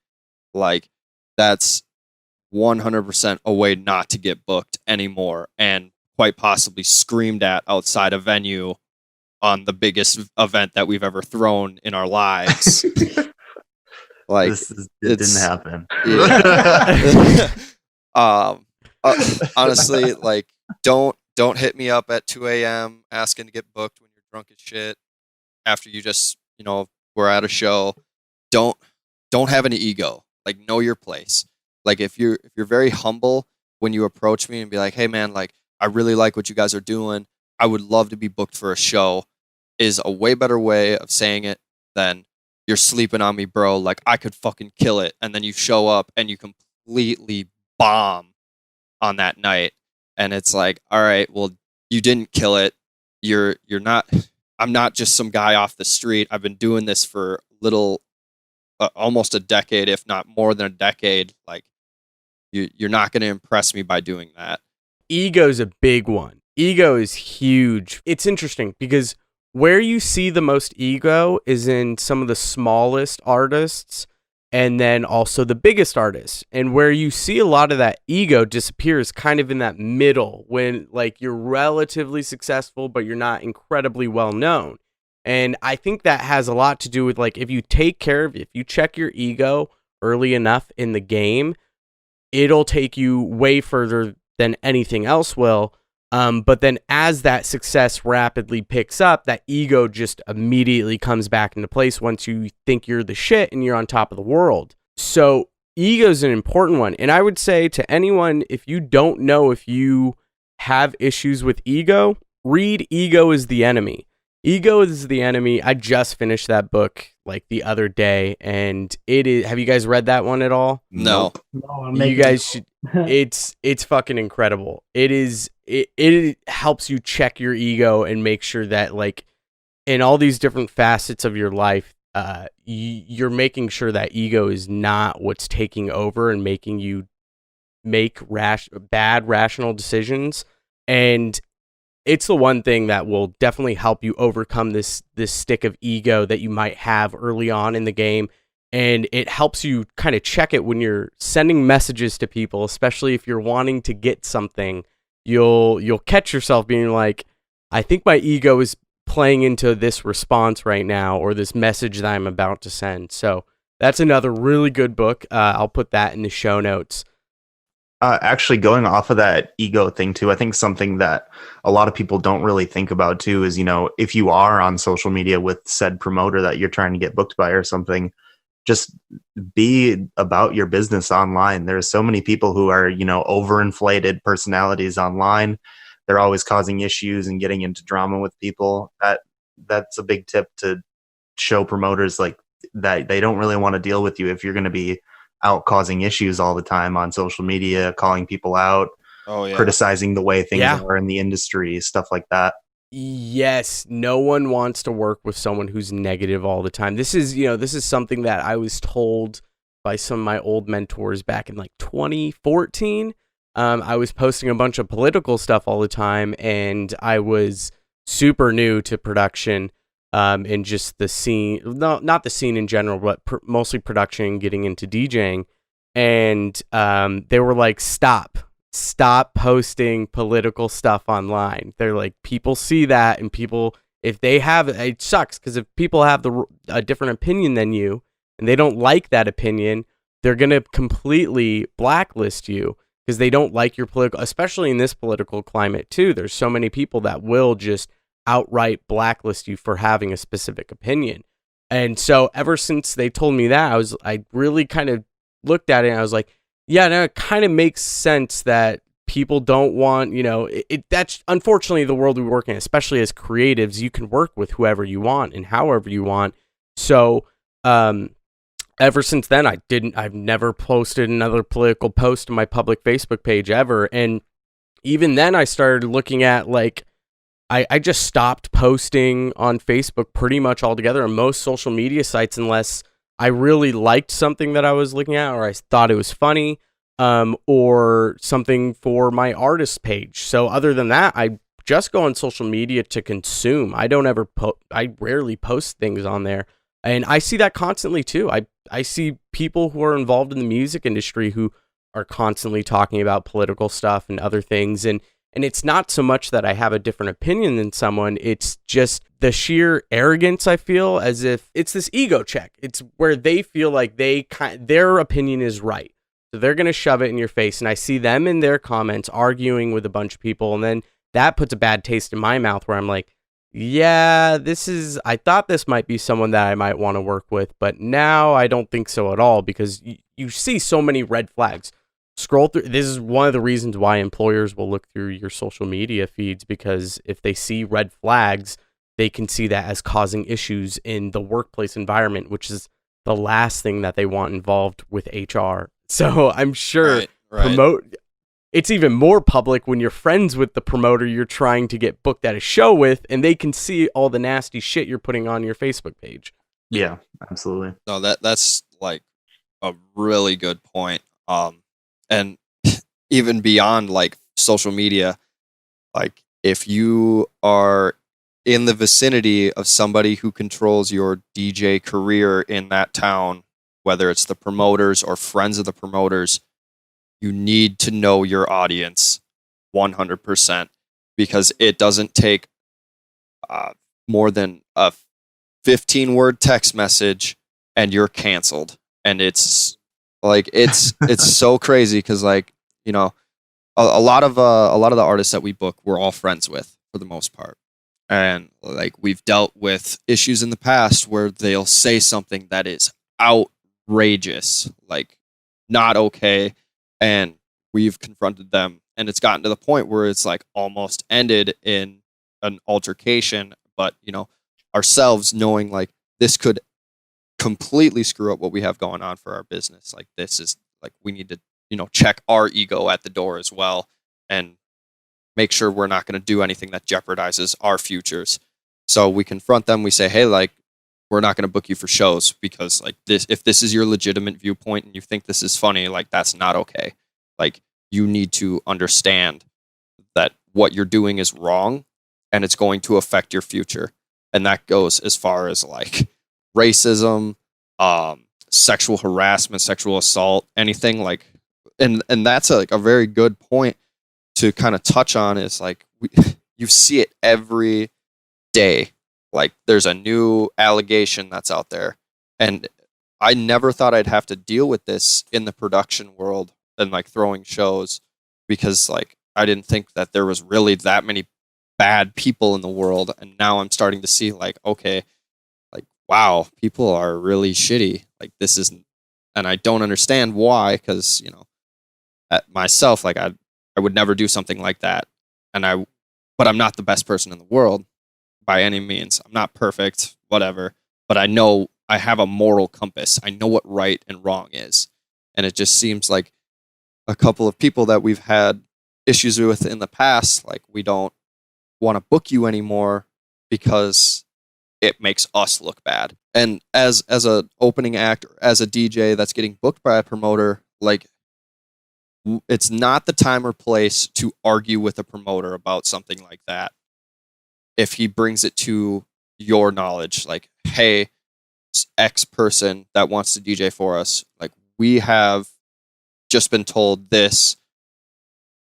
like that's 100% a way not to get booked anymore, and quite possibly screamed at outside a venue on the biggest event that we've ever thrown in our lives. Like it didn't happen. Yeah. Honestly, like don't hit me up at 2 a.m. asking to get booked when you're drunk as shit after you just, we're at a show. Don't have any ego. Like, know your place. Like, if you're very humble when you approach me and be like, hey man, like I really like what you guys are doing, I would love to be booked for a show, is a way better way of saying it than you're sleeping on me, bro. Like, I could fucking kill it. And then you show up and you completely bomb on that night. And it's like, all right, well, you didn't kill it. You're not, I'm not just some guy off the street. I've been doing this for almost a decade, if not more than a decade. Like, you're not going to impress me by doing that. Ego's a big one. Ego is huge. It's interesting because where you see the most ego is in some of the smallest artists and then also the biggest artists. And where you see a lot of that ego disappears kind of in that middle when like you're relatively successful, but you're not incredibly well known. And I think that has a lot to do with like if you take care of it, if you check your ego early enough in the game, it'll take you way further than anything else will. But then as that success rapidly picks up, that ego just immediately comes back into place once you think you're the shit and you're on top of the world. So ego is an important one. And I would say to anyone, if you don't know if you have issues with ego, read Ego is the Enemy. Ego is the Enemy. I just finished that book like the other day, and it is. Have you guys read that one at all? No. You guys should. It's fucking incredible. It helps you check your ego and make sure that like in all these different facets of your life, you're making sure that ego is not what's taking over and making you make bad rational decisions. And it's the one thing that will definitely help you overcome this stick of ego that you might have early on in the game. And it helps you kind of check it when you're sending messages to people, especially if you're wanting to get something. You'll catch yourself being like, I think my ego is playing into this response right now or this message that I'm about to send. So that's another really good book. I'll put that in the show notes. Actually, going off of that ego thing too, I think something that a lot of people don't really think about too is, if you are on social media with said promoter that you're trying to get booked by or something, just be about your business online. There's so many people who are, overinflated personalities online. They're always causing issues and getting into drama with people. That's a big tip to show promoters like that they don't really want to deal with you if you're going to be out causing issues all the time on social media, calling people out, criticizing the way things are in the industry, stuff like that. Yes, no one wants to work with someone who's negative all the time. This is something that I was told by some of my old mentors back in like 2014. I was posting a bunch of political stuff all the time, and I was super new to production. And just the scene, not the scene in general, but mostly production, getting into DJing. And they were like, stop posting political stuff online. They're like, people see that, and people, if they have, it sucks, because if people have a different opinion than you, and they don't like that opinion, they're going to completely blacklist you, because they don't like your political, especially in this political climate too. There's so many people that will just outright blacklist you for having a specific opinion. And so ever since they told me that, I really kind of looked at it and I was like, yeah, no, it kind of makes sense that people don't want, that's unfortunately the world we work in, especially as creatives. You can work with whoever you want and however you want. So ever since then, I've never posted another political post on my public Facebook page ever. And even then I started looking at like, I just stopped posting on Facebook pretty much altogether on most social media sites unless I really liked something that I was looking at or I thought it was funny or something for my artist page. So other than that, I just go on social media to consume. I don't ever I rarely post things on there. And I see that constantly too. I see people who are involved in the music industry who are constantly talking about political stuff and other things. And it's not so much that I have a different opinion than someone. It's just the sheer arrogance, I feel, as if it's this ego check. It's where they feel like their opinion is right. So they're going to shove it in your face. And I see them in their comments arguing with a bunch of people. And then that puts a bad taste in my mouth where I'm like, yeah, I thought this might be someone that I might want to work with, but now I don't think so at all, because you see so many red flags. Scroll through. This is one of the reasons why employers will look through your social media feeds, because if they see red flags, they can see that as causing issues in the workplace environment, which is the last thing that they want involved with HR. So I'm sure it's even more public when you're friends with the promoter you're trying to get booked at a show with, and they can see all the nasty shit you're putting on your Facebook page. Yeah, absolutely. No, that's like a really good point. And even beyond like social media, like if you are in the vicinity of somebody who controls your DJ career in that town, whether it's the promoters or friends of the promoters, you need to know your audience 100%, because it doesn't take more than a 15-word text message and you're canceled. And it's like it's so crazy, because like, you know, a lot of the artists that we book we're all friends with for the most part, and like we've dealt with issues in the past where they'll say something that is outrageous, like not okay, and we've confronted them, and it's gotten to the point where it's like almost ended in an altercation. But you know, ourselves knowing like this could completely screw up what we have going on for our business. Like this is like, we need to, you know, check our ego at the door as well, and make sure we're not going to do anything that jeopardizes our futures. So we confront them. We say, hey, like, we're not going to book you for shows because like this, if this is your legitimate viewpoint and you think this is funny, like that's not okay. Like you need to understand that what you're doing is wrong and it's going to affect your future. And that goes as far as like racism, sexual harassment, sexual assault, anything like, and that's like a very good point to kind of touch on, is like you see it every day. Like there's a new allegation that's out there, and I never thought I'd have to deal with this in the production world and like throwing shows, because like I didn't think that there was really that many bad people in the world, and now I'm starting to see like, okay, like wow, people are really shitty. Like this isn't, and I don't understand why, because you know, at myself, like I would never do something like that, but I'm not the best person in the world by any means. I'm not perfect, whatever, but I know I have a moral compass. I know what right and wrong is, and it just seems like a couple of people that we've had issues with in the past, like we don't want to book you anymore because it makes us look bad. And as a opening act, or as a DJ that's getting booked by a promoter, like it's not the time or place to argue with a promoter about something like that. If he brings it to your knowledge, like, hey, X person that wants to DJ for us, like we have just been told this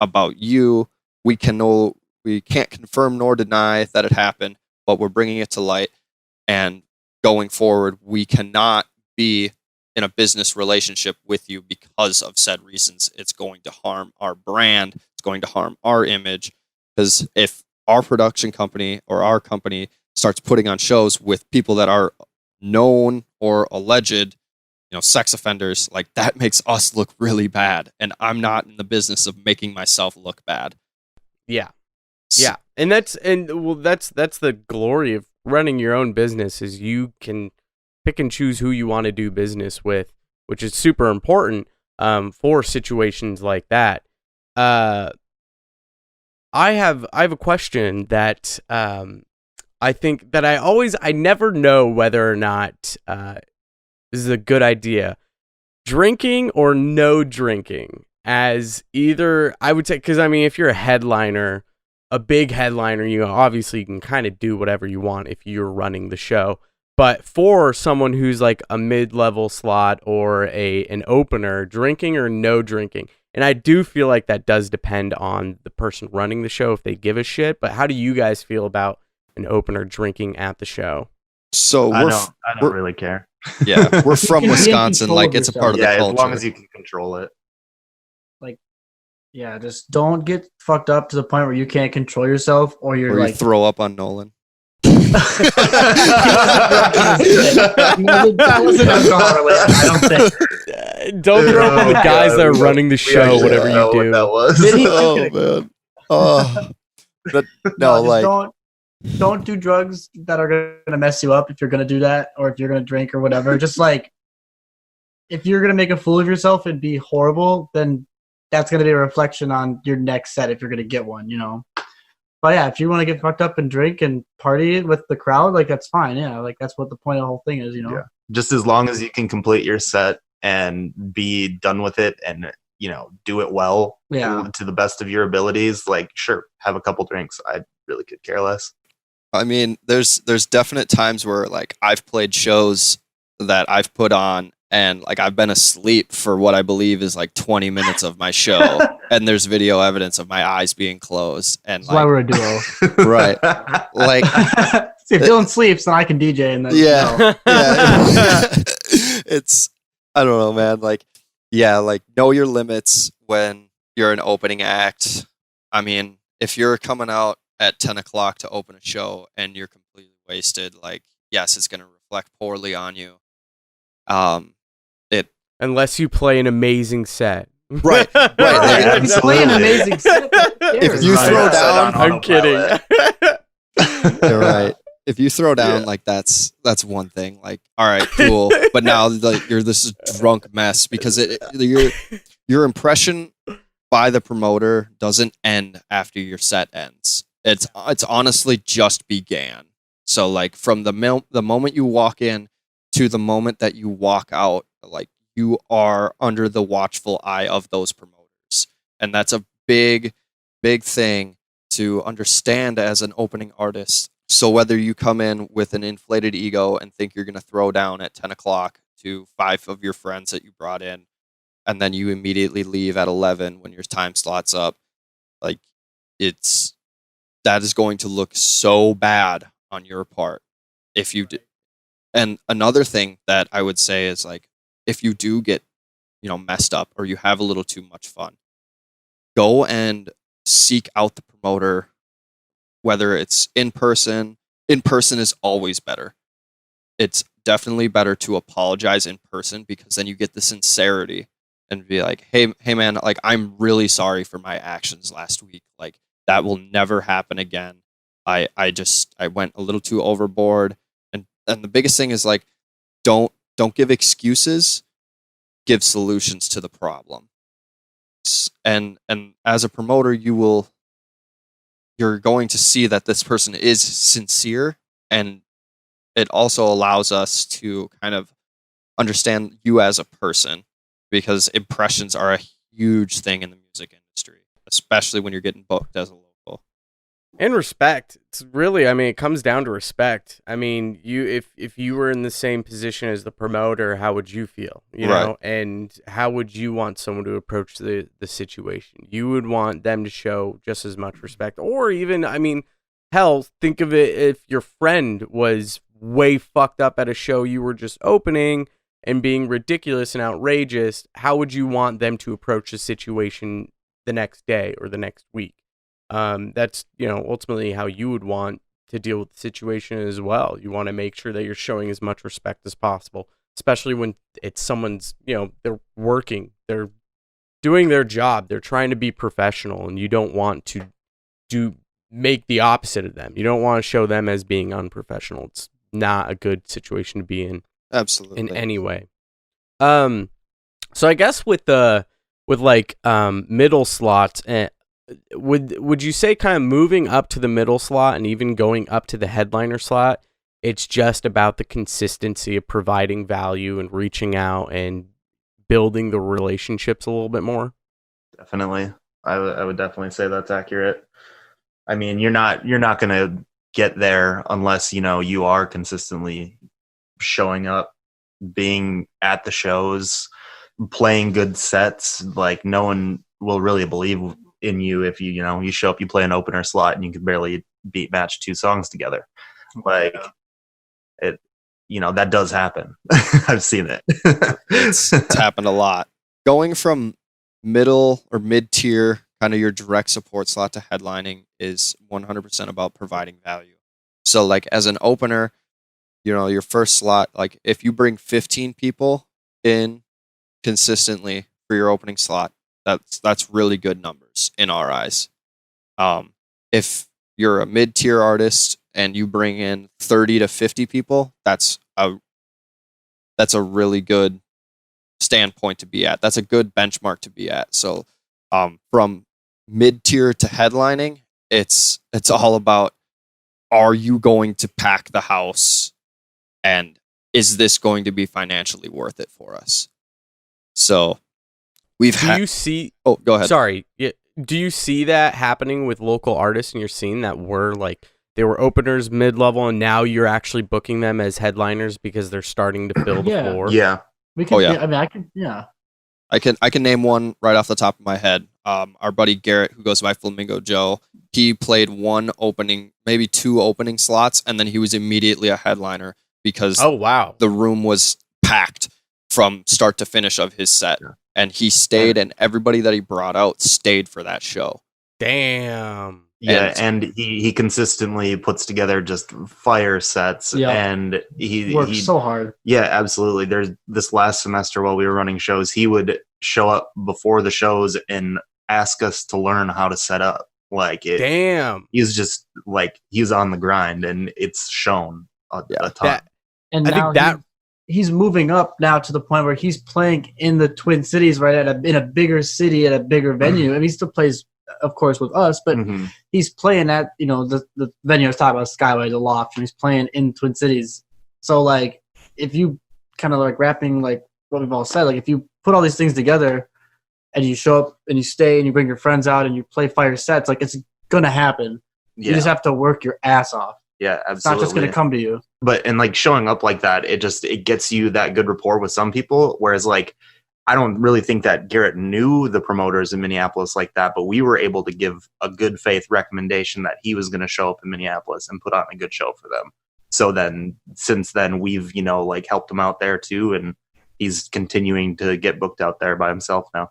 about you. We can't confirm nor deny that it happened, but we're bringing it to light. And going forward, we cannot be in a business relationship with you because of said reasons. It's going to harm our brand. It's going to harm our image. Because if our production company or our company starts putting on shows with people that are known or alleged, you know, sex offenders, like that makes us look really bad. And I'm not in the business of making myself look bad. Yeah. Yeah. And that's the glory of running your own business, is you can pick and choose who you want to do business with, which is super important for situations like that. I have a question that I think that I never know whether or not this is a good idea. Drinking or no drinking, as either, I would say, because I mean, if you're a headliner a big headliner, obviously you can kind of do whatever you want if you're running the show. But for someone who's like a mid-level slot or an opener, drinking or no drinking, and I do feel like that does depend on the person running the show if they give a shit. But how do you guys feel about an opener drinking at the show? So I don't really care. Yeah, we're from You can be in Wisconsin. control Like of it's a yourself. part of the Yeah, culture. as long as you can control it. Yeah, just don't get fucked up to the point where you can't control yourself, or you're or you like throw up on Nolan. that wasn't alcohol related. I don't think. Don't throw up on the guys that are running the show, actually whatever don't know you what do. that was. Did he? Oh man. Oh. But, no, just like don't do drugs that are gonna mess you up if you're gonna do that, or if you're gonna drink or whatever. Just like if you're gonna make a fool of yourself and be horrible, then that's gonna be a reflection on your next set if you're gonna get one, But yeah, if you want to get fucked up and drink and party with the crowd, like that's fine. Yeah, like that's what the point of the whole thing is, Yeah. Just as long as you can complete your set and be done with it and do it well to the best of your abilities, like sure, have a couple drinks. I really could care less. I mean, there's definite times where like I've played shows that I've put on and like I've been asleep for what I believe is like 20 minutes of my show, and there's video evidence of my eyes being closed. And That's why we're a duo. right, like See, if Dillon sleeps, then I can DJ, and then yeah. It's I don't know, man. Like like know your limits when you're an opening act. I mean, if you're coming out at 10 o'clock to open a show and you're completely wasted, like yes, it's going to reflect poorly on you. Unless you play an amazing set. Right. Like, if you play an amazing set, If you throw down, I'm kidding. you're right. If you throw down, like that's one thing. Like, all right, cool. But now, like, you're this drunk mess because your impression by the promoter doesn't end after your set ends. It's honestly just began. So, like, from the moment you walk in to the moment that you walk out, like you are under the watchful eye of those promoters, and that's a big thing to understand as an opening artist. So whether you come in with an inflated ego and think you're going to throw down at 10 o'clock to 5 of your friends that you brought in, and then you immediately leave at 11 when your time slot's up, like that is going to look so bad on your part if you do. And another thing that I would say is like, if you do get, messed up or you have a little too much fun, go and seek out the promoter, whether it's in person. In person is always better. It's definitely better to apologize in person because then you get the sincerity and be like, hey man, like I'm really sorry for my actions last week. Like that will never happen again. I went a little too overboard. And the biggest thing is like, don't give excuses, give solutions to the problem. And as a promoter, you're going to see that this person is sincere, and it also allows us to kind of understand you as a person, because impressions are a huge thing in the music industry, especially when you're getting booked as a local. And respect. It's really, it comes down to respect. If you were in the same position as the promoter, how would you feel? You know, and how would you want someone to approach the situation? You would want them to show just as much respect, or even, hell, think of it if your friend was way fucked up at a show you were just opening and being ridiculous and outrageous. How would you want them to approach the situation the next day or the next week? That's, ultimately how you would want to deal with the situation as well. You want to make sure that you're showing as much respect as possible, especially when it's someone's, they're working, they're doing their job, they're trying to be professional, and you don't want to make the opposite of them. You don't want to show them as being unprofessional. It's not a good situation to be in. Absolutely. In any way. So I guess with middle slots, would you say kind of moving up to the middle slot and even going up to the headliner slot, it's just about the consistency of providing value and reaching out and building the relationships a little bit more? Definitely. I would definitely say that's accurate. I mean, you're not going to get there unless, you are consistently showing up, being at the shows, playing good sets. Like, no one will really believe in you if you show up, you play an opener slot and you can barely beat match 2 songs together. Like, it, that does happen. I've seen it. It's happened a lot. Going from middle or mid-tier, kind of your direct support slot to headlining is 100% about providing value. So like as an opener, your first slot, like if you bring 15 people in consistently for your opening slot, that's really good numbers in our eyes. If you're a mid-tier artist and you bring in 30 to 50 people, that's a really good standpoint to be at. That's a good benchmark to be at. So from mid-tier to headlining, it's all about, are you going to pack the house, and is this going to be financially worth it for us? So we've had. Do you see? Oh, go ahead. Sorry. Yeah. Do you see that happening with local artists in your scene that were like they were openers mid-level and now you're actually booking them as headliners because they're starting to fill the floor? Yeah. We can. Oh, yeah. I mean, I can. Yeah. I can name one right off the top of my head. Our buddy Garrett, who goes by Flamingo Joe, he played one opening, maybe 2 opening slots, and then he was immediately a headliner because the room was packed from start to finish of his set. Yeah. And he stayed, and everybody that he brought out stayed for that show. Damn. Yeah, and he consistently puts together just fire sets, and he works so hard. Yeah, absolutely. There's this last semester while we were running shows, he would show up before the shows and ask us to learn how to set up. Like, damn, he's just like he's on the grind, and it's shown a ton. And I think that he's moving up now to the point where he's playing in the Twin Cities, right, in a bigger city at a bigger venue, and he still plays, of course, with us, but he's playing at the venue I was talking about, Skyway, the Loft, and he's playing in Twin Cities. So like, if you kind of like wrapping like what we've all said, like if you put all these things together and you show up and you stay and you bring your friends out and you play fire sets, like it's gonna happen. Yeah. You just have to work your ass off. Yeah, absolutely. It's not just gonna come to you. But and like showing up like that, it gets you that good rapport with some people. Whereas like, I don't really think that Garrett knew the promoters in Minneapolis like that, but we were able to give a good faith recommendation that he was going to show up in Minneapolis and put on a good show for them. So then, since then, we've, like helped him out there too. And he's continuing to get booked out there by himself now.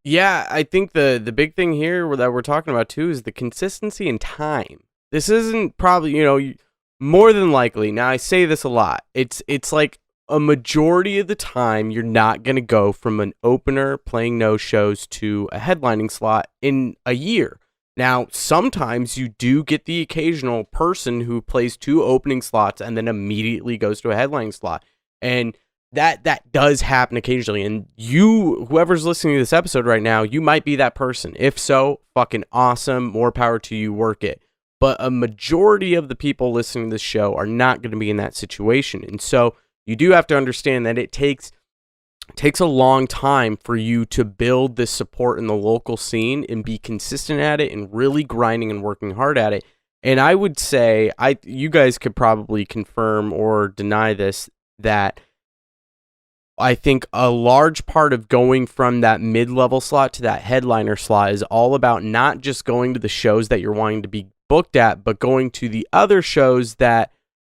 Yeah, I think the big thing here that we're talking about too is the consistency and time. This isn't probably, more than likely. Now I say this a lot. It's like, a majority of the time, you're not going to go from an opener playing no shows to a headlining slot in a year. Now, sometimes you do get the occasional person who plays 2 opening slots and then immediately goes to a headlining slot. And that does happen occasionally. And whoever's listening to this episode right now, you might be that person. If so, fucking awesome. More power to you. Work it. But a majority of the people listening to this show are not going to be in that situation. And so you do have to understand that it takes a long time for you to build this support in the local scene and be consistent at it and really grinding and working hard at it. And I would say, you guys could probably confirm or deny this, that I think a large part of going from that mid-level slot to that headliner slot is all about not just going to the shows that you're wanting to be booked at, but going to the other shows that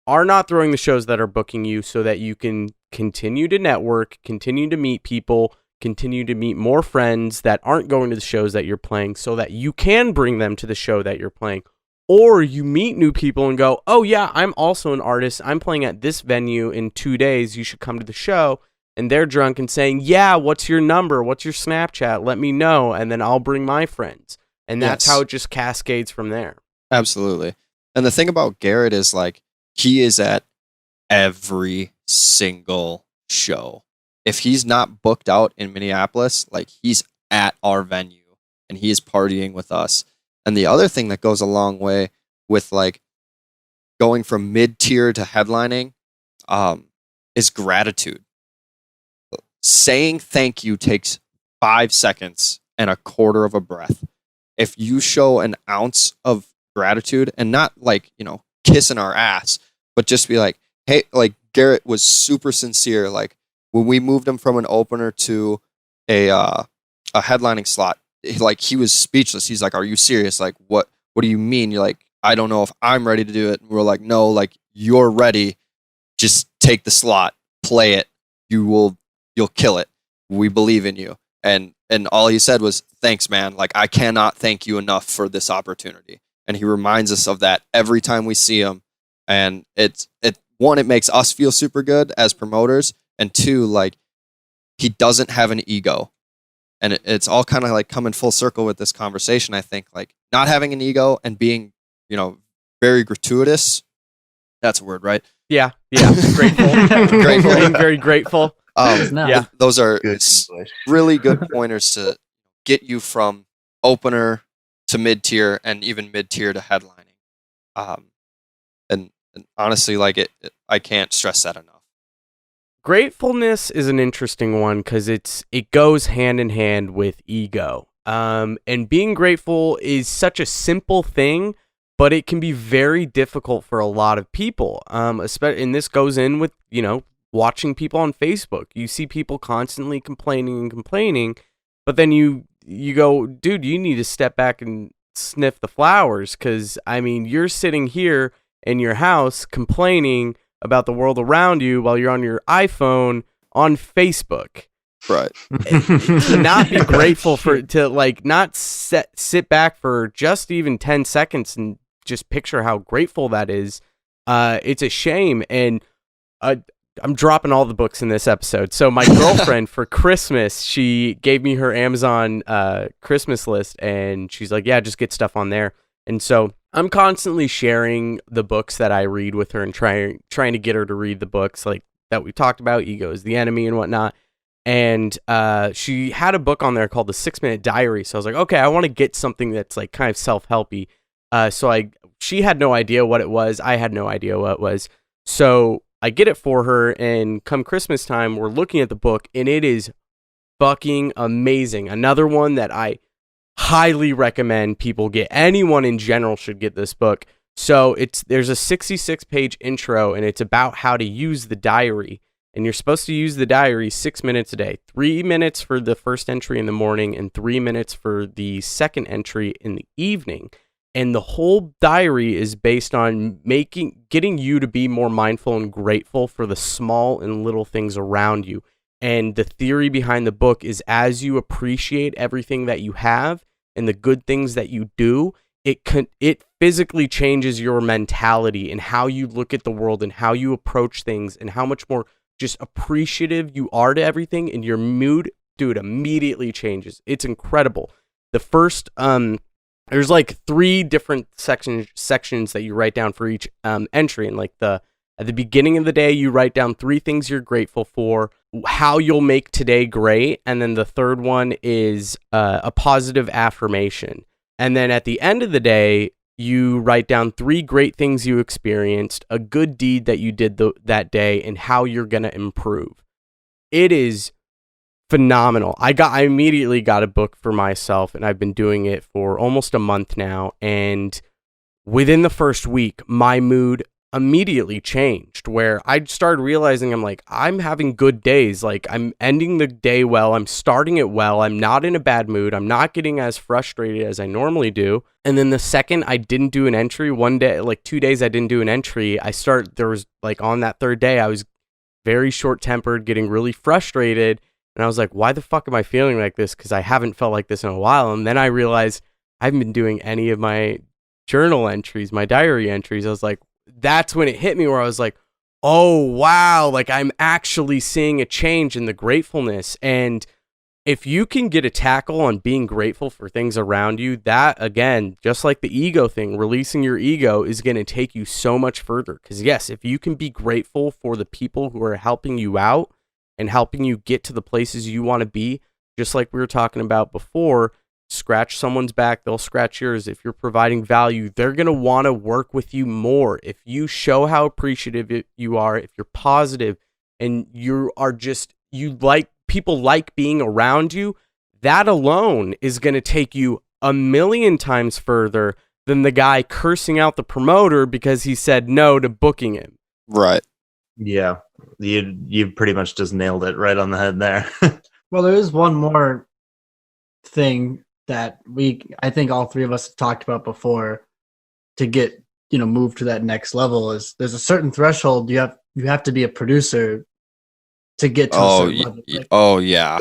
are not throwing the shows that are booking you, so that you can continue to network, continue to meet people, continue to meet more friends that aren't going to the shows that you're playing, so that you can bring them to the show that you're playing. Or you meet new people and go, oh yeah, I'm also an artist. I'm playing at this venue in 2 days. You should come to the show. And they're drunk and saying, yeah, what's your number? What's your Snapchat? Let me know. And then I'll bring my friends. And that's how it just cascades from there. Absolutely. And the thing about Garrett is like, he is at every single show. If he's not booked out in Minneapolis, like he's at our venue and he is partying with us. And the other thing that goes a long way with like going from mid-tier to headlining is gratitude. Saying thank you takes 5 seconds and a quarter of a breath. If you show an ounce of gratitude, and not like, kissing our ass, but just be like, hey, like Garrett was super sincere. Like when we moved him from an opener to a headlining slot, he was speechless. He's like, "Are you serious? Like what do you mean?" You're like, "I don't know if I'm ready to do it." And we're like, "No, like you're ready. Just take the slot, play it. You'll kill it. We believe in you." And all he said was, "Thanks, man. Like I cannot thank you enough for this opportunity." And he reminds us of that every time we see him. And it makes us feel super good as promoters, and two, like he doesn't have an ego. And it's all kind of like coming full circle with this conversation. I think like not having an ego and being, very gratuitous. That's a word, right? Yeah. Grateful. Grateful. Being very grateful. Yeah. Those are Good really good pointers to get you from opener to mid-tier and even mid-tier to headlining. And honestly, like I can't stress that enough. Gratefulness is an interesting one because it goes hand in hand with ego. And being grateful is such a simple thing, but it can be very difficult for a lot of people. Especially, and this goes in with, watching people on Facebook. You see people constantly complaining, but then you go, dude, you need to step back and sniff the flowers, because you're sitting here in your house complaining about the world around you while you're on your iPhone on Facebook. Right. To not be grateful not sit back for just even 10 seconds and just picture how grateful that is. It's a shame. And I'm dropping all the books in this episode. So my girlfriend for Christmas, she gave me her Amazon Christmas list, and she's like, yeah, just get stuff on there. And so I'm constantly sharing the books that I read with her and trying to get her to read the books like that we talked about, Ego is the Enemy and whatnot. And she had a book on there called The 6-Minute Diary. So I was like, okay, I want to get something that's like kind of self-helpy. She had no idea what it was. I had no idea what it was. So I get it for her, and come Christmas time, we're looking at the book, and it is fucking amazing. Another one that I highly recommend people get. Anyone in general should get this book. So there's a 66-page intro, and it's about how to use the diary. And you're supposed to use the diary 6 minutes a day. 3 minutes for the first entry in the morning and 3 minutes for the second entry in the evening. And the whole diary is based on getting you to be more mindful and grateful for the small and little things around you. And the theory behind the book is, as you appreciate everything that you have and the good things that you do, it physically changes your mentality and how you look at the world and how you approach things, and how much more just appreciative you are to everything, and your mood, dude, immediately changes. It's incredible. The first there's like 3 different sections that you write down for each entry, and like at the beginning of the day, you write down 3 things you're grateful for, how you'll make today great, and then the third one is a positive affirmation. And then at the end of the day, you write down 3 great things you experienced, a good deed that you did that day, and how you're going to improve. It is phenomenal. I immediately got a book for myself, and I've been doing it for almost a month now. And within the first week, my mood immediately changed, where I started realizing I'm having good days. Like, I'm ending the day well. I'm starting it well. I'm not in a bad mood. I'm not getting as frustrated as I normally do. And then the second I didn't do an entry, one day, like 2 days I didn't do an entry, there was on that third day, I was very short-tempered, getting really frustrated. And I was like, why the fuck am I feeling like this? Because I haven't felt like this in a while. And then I realized I haven't been doing any of my journal entries, my diary entries. I was like, that's when it hit me, where I was like, oh, wow, like I'm actually seeing a change in the gratefulness. And if you can get a tackle on being grateful for things around you, that, again, just like the ego thing, releasing your ego is going to take you so much further. Because yes, if you can be grateful for the people who are helping you out and helping you get to the places you want to be, just like we were talking about before, scratch someone's back, they'll scratch yours. If you're providing value, they're going to want to work with you more. If you show how appreciative you are, if you're positive and people like being around you, that alone is going to take you a million times further than the guy cursing out the promoter because he said no to booking him. Right. Yeah, you pretty much just nailed it right on the head there. Well, there is one more thing that I think all three of us have talked about before to get, move to that next level is there's a certain threshold you have to be a producer to get to a certain level. Yeah.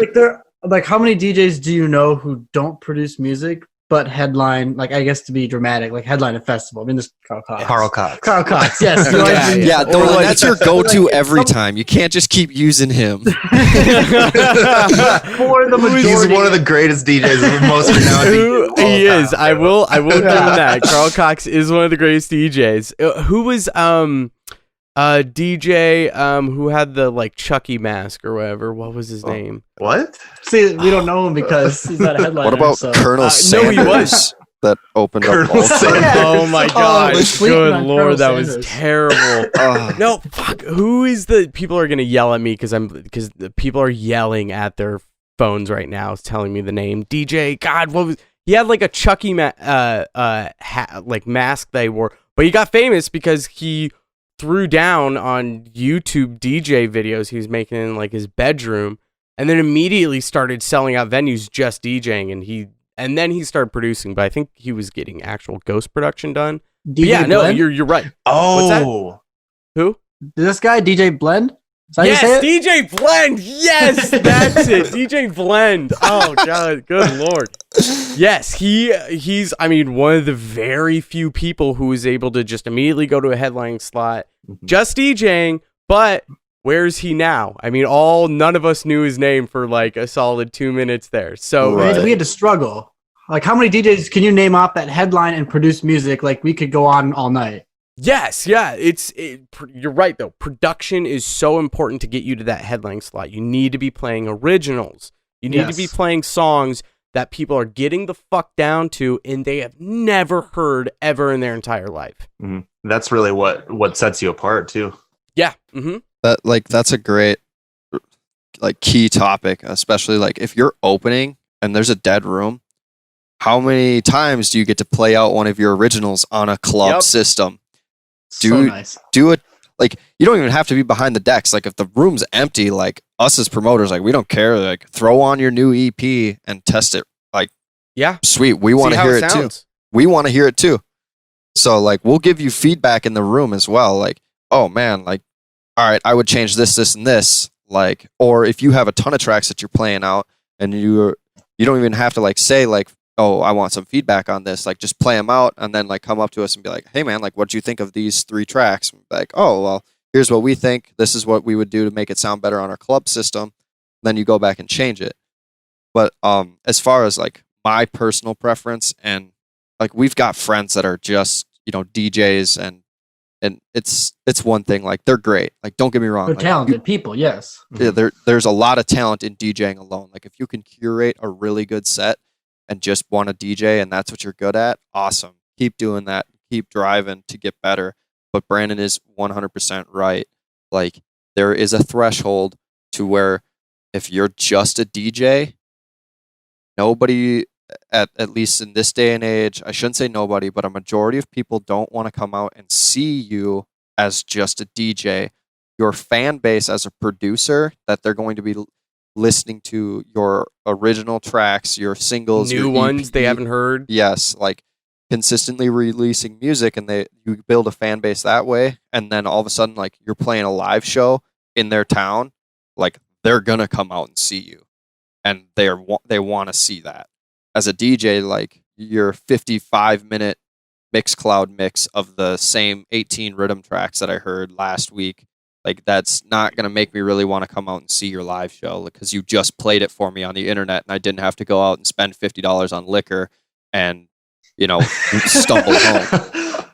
Like how many DJs do you know who don't produce music but headline, like I guess to be dramatic, like headline a festival? I mean, there's Carl Cox. Carl Cox, yes. Yeah, Nolan, that's your go-to every time. You can't just keep using him. For the majority. He's one of the greatest DJs, most renowned DJs. He is. I will give him that. Carl Cox is one of the greatest DJs. Who was DJ who had the like Chucky mask or whatever? What was his name? What? See, we don't know him because he's not a headliner. What about Colonel Sanders? No, he was. That opened Colonel up. Sanders. Oh my god! Good lord, Colonel that was Sanders. terrible. No, fuck. Who is the people are gonna yell at me because the people are yelling at their phones right now, telling me the name DJ. God, what was he had like a Chucky like mask they wore, but he got famous because he threw down on YouTube DJ videos he was making in like his bedroom, and then immediately started selling out venues just DJing, and then he started producing, but I think he was getting actual ghost production done. DJ Yeah, no, Blend? you're right. Oh, What's Who? This guy, DJ Blend? Is that how you say Yes, it? DJ Blend. Yes, that's it. DJ Blend. Oh god, good lord. Yes, he's I mean one of the very few people who is able to just immediately go to a headlining slot, just DJing. But where's he now? I mean, none of us knew his name for like a solid 2 minutes there. So Right. We had to struggle. Like, how many DJs can you name off that headline and produce music? Like, we could go on all night. yes, yeah, you're right though. Production is so important to get you to that headlining slot. You need to be playing originals. You need to be playing songs that people are getting the fuck down to and they have never heard ever in their entire life. Mm-hmm. That's really what sets you apart too. Yeah. Mm-hmm. That's a great key topic, especially like if you're opening and there's a dead room. How many times do you get to play out one of your originals on a club system? So nice. Do it like you don't even have to be behind the decks. Like if the room's empty, like us as promoters, like we don't care. Like throw on your new EP and test it. Like Yeah. sweet, we want to hear it too. We want to hear it too. So like we'll give you feedback in the room as well. Like, oh man, like all right, I would change this, this, and this. Like, or if you have a ton of tracks that you're playing out and you don't even have to like say like, oh, I want some feedback on this. Like, just play them out and then like come up to us and be like, hey man, like, what do you think of these 3 tracks? Like, oh, well, here's what we think. This is what we would do to make it sound better on our club system. Then you go back and change it. But as far as like my personal preference, and like we've got friends that are just DJs and it's one thing. Like they're great. Like don't get me wrong. They're like, talented people, yes. Yeah, there's a lot of talent in DJing alone. Like if you can curate a really good set and just want to DJ and that's what you're good at, awesome. Keep doing that. Keep driving to get better. But Brandon is 100% right. Like there is a threshold to where if you're just a DJ, nobody at least in this day and age, I shouldn't say nobody, but a majority of people don't want to come out and see you as just a DJ. Your fan base as a producer, that they're going to be listening to your original tracks, your singles, New your ones EP. they haven't heard. Yes, like consistently releasing music, and you build a fan base that way, and then all of a sudden, like you're playing a live show in their town, like they're gonna come out and see you, and they want to see that. As a DJ, like your 55-minute Mixcloud mix of the same 18 rhythm tracks that I heard last week, like that's not going to make me really want to come out and see your live show because you just played it for me on the internet and I didn't have to go out and spend $50 on liquor and, stumble home.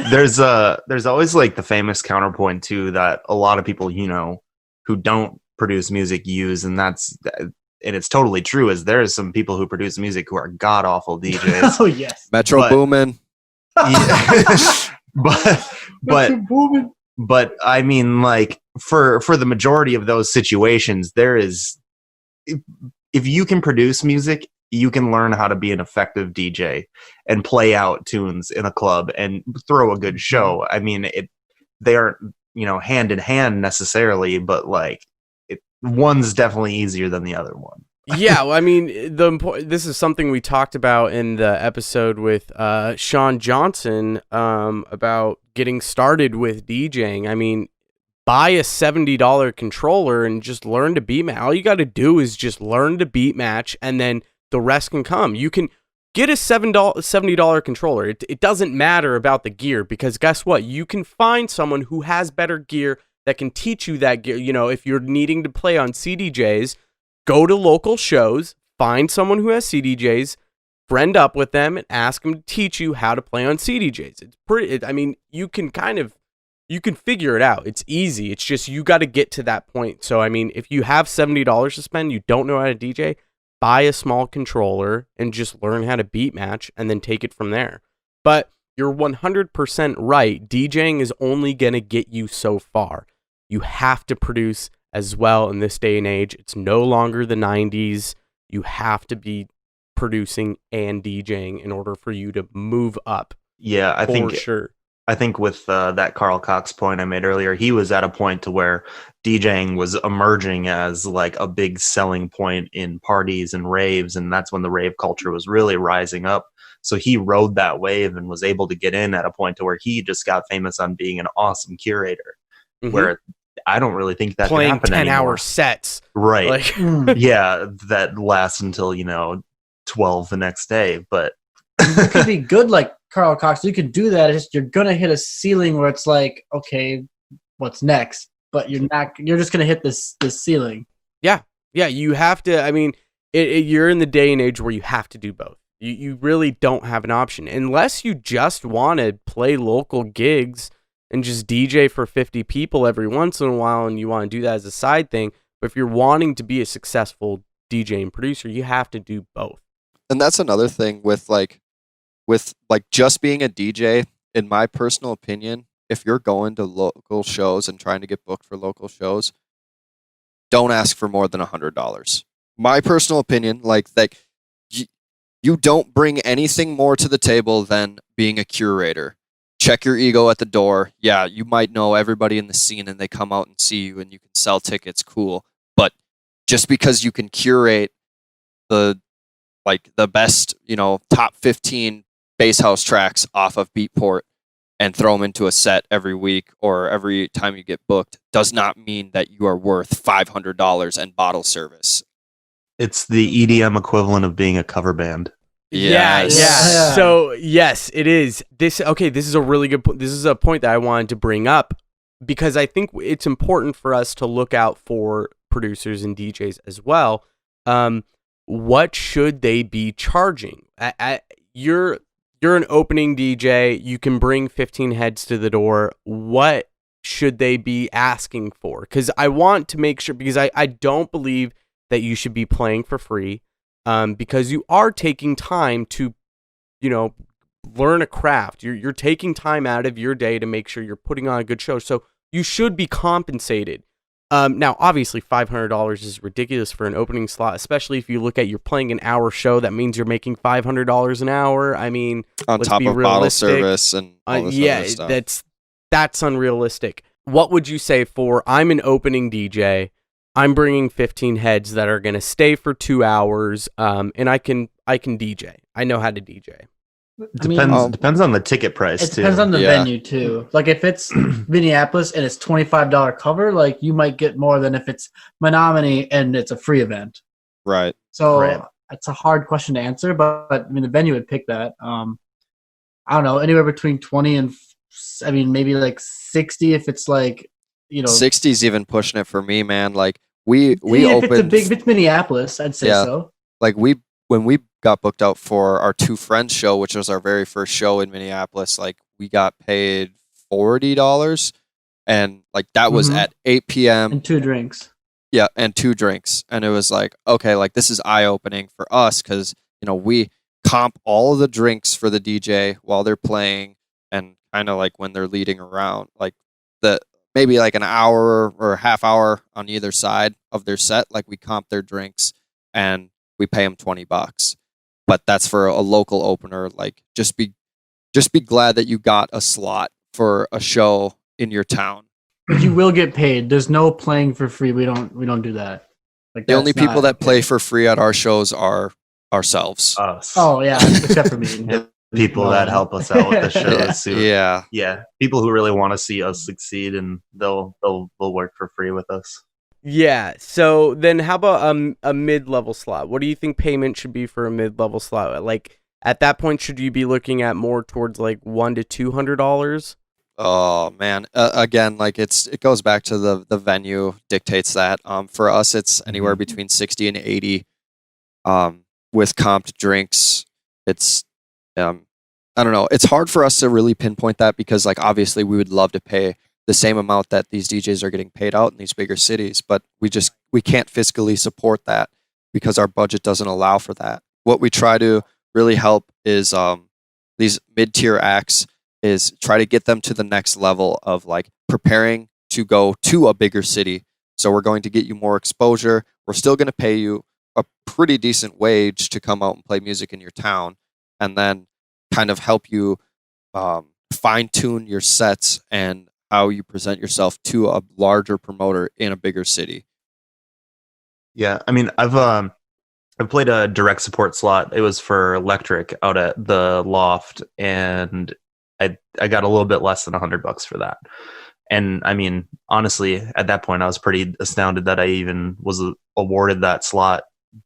There's always like the famous counterpoint too that a lot of people, who don't produce music use, and it's totally true, is there is some people who produce music who are god awful DJs. Oh yes. Metro Boomin. Yeah. but I mean, like for the majority of those situations, there is if you can produce music you can learn how to be an effective DJ and play out tunes in a club and throw a good show. I mean, they aren't, hand in hand necessarily, but like one's definitely easier than the other one. Yeah, well, I mean, this is something we talked about in the episode with Sean Johnson about getting started with DJing. I mean, buy a $70 controller and just learn to beat match. All you got to do is just learn to beat match, and then the rest can come. You can get a $70 controller. It doesn't matter about the gear, because guess what? You can find someone who has better gear that can teach you that gear. If you're needing to play on CDJs, go to local shows, find someone who has CDJs, friend up with them, and ask them to teach you how to play on CDJs. It's pretty. I mean, you can figure it out. It's easy. It's just you got to get to that point. So, I mean, if you have $70 to spend, you don't know how to DJ, buy a small controller and just learn how to beat match, and then take it from there. But you're 100% right. DJing is only going to get you so far. You have to produce as well in this day and age. It's no longer the 90s. You have to be producing and DJing in order for you to move up. Yeah, I think sure. I think with that Carl Cox point I made earlier, he was at a point to where DJing was emerging as like a big selling point in parties and raves, and that's when the rave culture was really rising up. So he rode that wave and was able to get in at a point to where he just got famous on being an awesome curator. Mm-hmm. Where I don't really think that playing can happen 10-hour sets, right? Like, yeah, that lasts until 12 the next day. But you could be good like Carl Cox. You could do that. It's just you're gonna hit a ceiling where it's like, okay, what's next? But you're not. You're just gonna hit this ceiling. Yeah. You have to. I mean, you're in the day and age where you have to do both. You really don't have an option unless you just want to play local gigs and just DJ for 50 people every once in a while, and you want to do that as a side thing. But if you're wanting to be a successful DJ and producer, you have to do both. And that's another thing with just being a DJ, in my personal opinion, if you're going to local shows and trying to get booked for local shows, don't ask for more than $100. My personal opinion, you don't bring anything more to the table than being a curator. Check your ego at the door. Yeah, you might know everybody in the scene and they come out and see you and you can sell tickets, cool. But just because you can curate the best, top 15 bass house tracks off of Beatport and throw them into a set every week or every time you get booked does not mean that you are worth $500 and bottle service. It's the EDM equivalent of being a cover band. Yes. Yeah. So yes, it is. This is a really good point. This is a point that I wanted to bring up because I think it's important for us to look out for producers and DJs as well. What should they be charging? You're an opening DJ. You can bring 15 heads to the door. What should they be asking for? Because I want to make sure, because I don't believe that you should be playing for free. Because you are taking time to, learn a craft. You're taking time out of your day to make sure you're putting on a good show. So you should be compensated. Now, obviously, $500 is ridiculous for an opening slot, especially if you look at you're playing an hour show. That means you're making $500 an hour. I mean, on top of bottle service and all this other stuff. That's unrealistic. What would you say for I'm an opening DJ? I'm bringing 15 heads that are going to stay for 2 hours, and I can DJ. I know how to DJ. Depends on the ticket price, it depends on the venue, too. Like, if it's Minneapolis and it's $25 cover, like, you might get more than if it's Menominee and it's a free event. Right. So, it's a hard question to answer, but I mean, the venue would pick that. I don't know, anywhere between 20 and, maybe like 60 if it's like, 60's even pushing it for me, man. Like we opened. If it's Minneapolis, I'd say so. Like when we got booked out for our Two Friends show, which was our very first show in Minneapolis, like we got paid $40, and like that was at 8 p.m. and 2 drinks. Yeah, and 2 drinks, and it was like, okay, like this is eye opening for us because we comp all of the drinks for the DJ while they're playing, and kind of like when they're leading around, like maybe like an hour or a half hour on either side of their set, like we comp their drinks, and we pay them $20. But that's for a local opener. Like, just be glad that you got a slot for a show in your town. You will get paid. There's no playing for free. We don't do that. Like, The only that's people not that play okay. for free at our shows are ourselves. Us. Oh yeah, except for me. Yeah, people that help us out with the shows. Yeah. Yeah, people who really want to see us succeed, and they'll work for free with us. Yeah. So then, how about a mid-level slot? What do you think payment should be for a mid-level slot? Like, at that point, should you be looking at more towards like $100 to $200? Oh man, again, like it goes back to the venue dictates that. For us, it's anywhere between 60 and 80. With comped drinks, it's I don't know. It's hard for us to really pinpoint that because, like, obviously we would love to pay the same amount that these DJs are getting paid out in these bigger cities, but we can't fiscally support that because our budget doesn't allow for that. What we try to really help is these mid-tier acts is try to get them to the next level of like preparing to go to a bigger city. So we're going to get you more exposure. We're still going to pay you a pretty decent wage to come out and play music in your town, and then kind of help you fine-tune your sets and how you present yourself to a larger promoter in a bigger city. Yeah, I mean, I've played a direct support slot. It was for Electric out at the Loft, and I got a little bit less than $100 for that. And I mean, honestly, at that point, I was pretty astounded that I even was awarded that slot.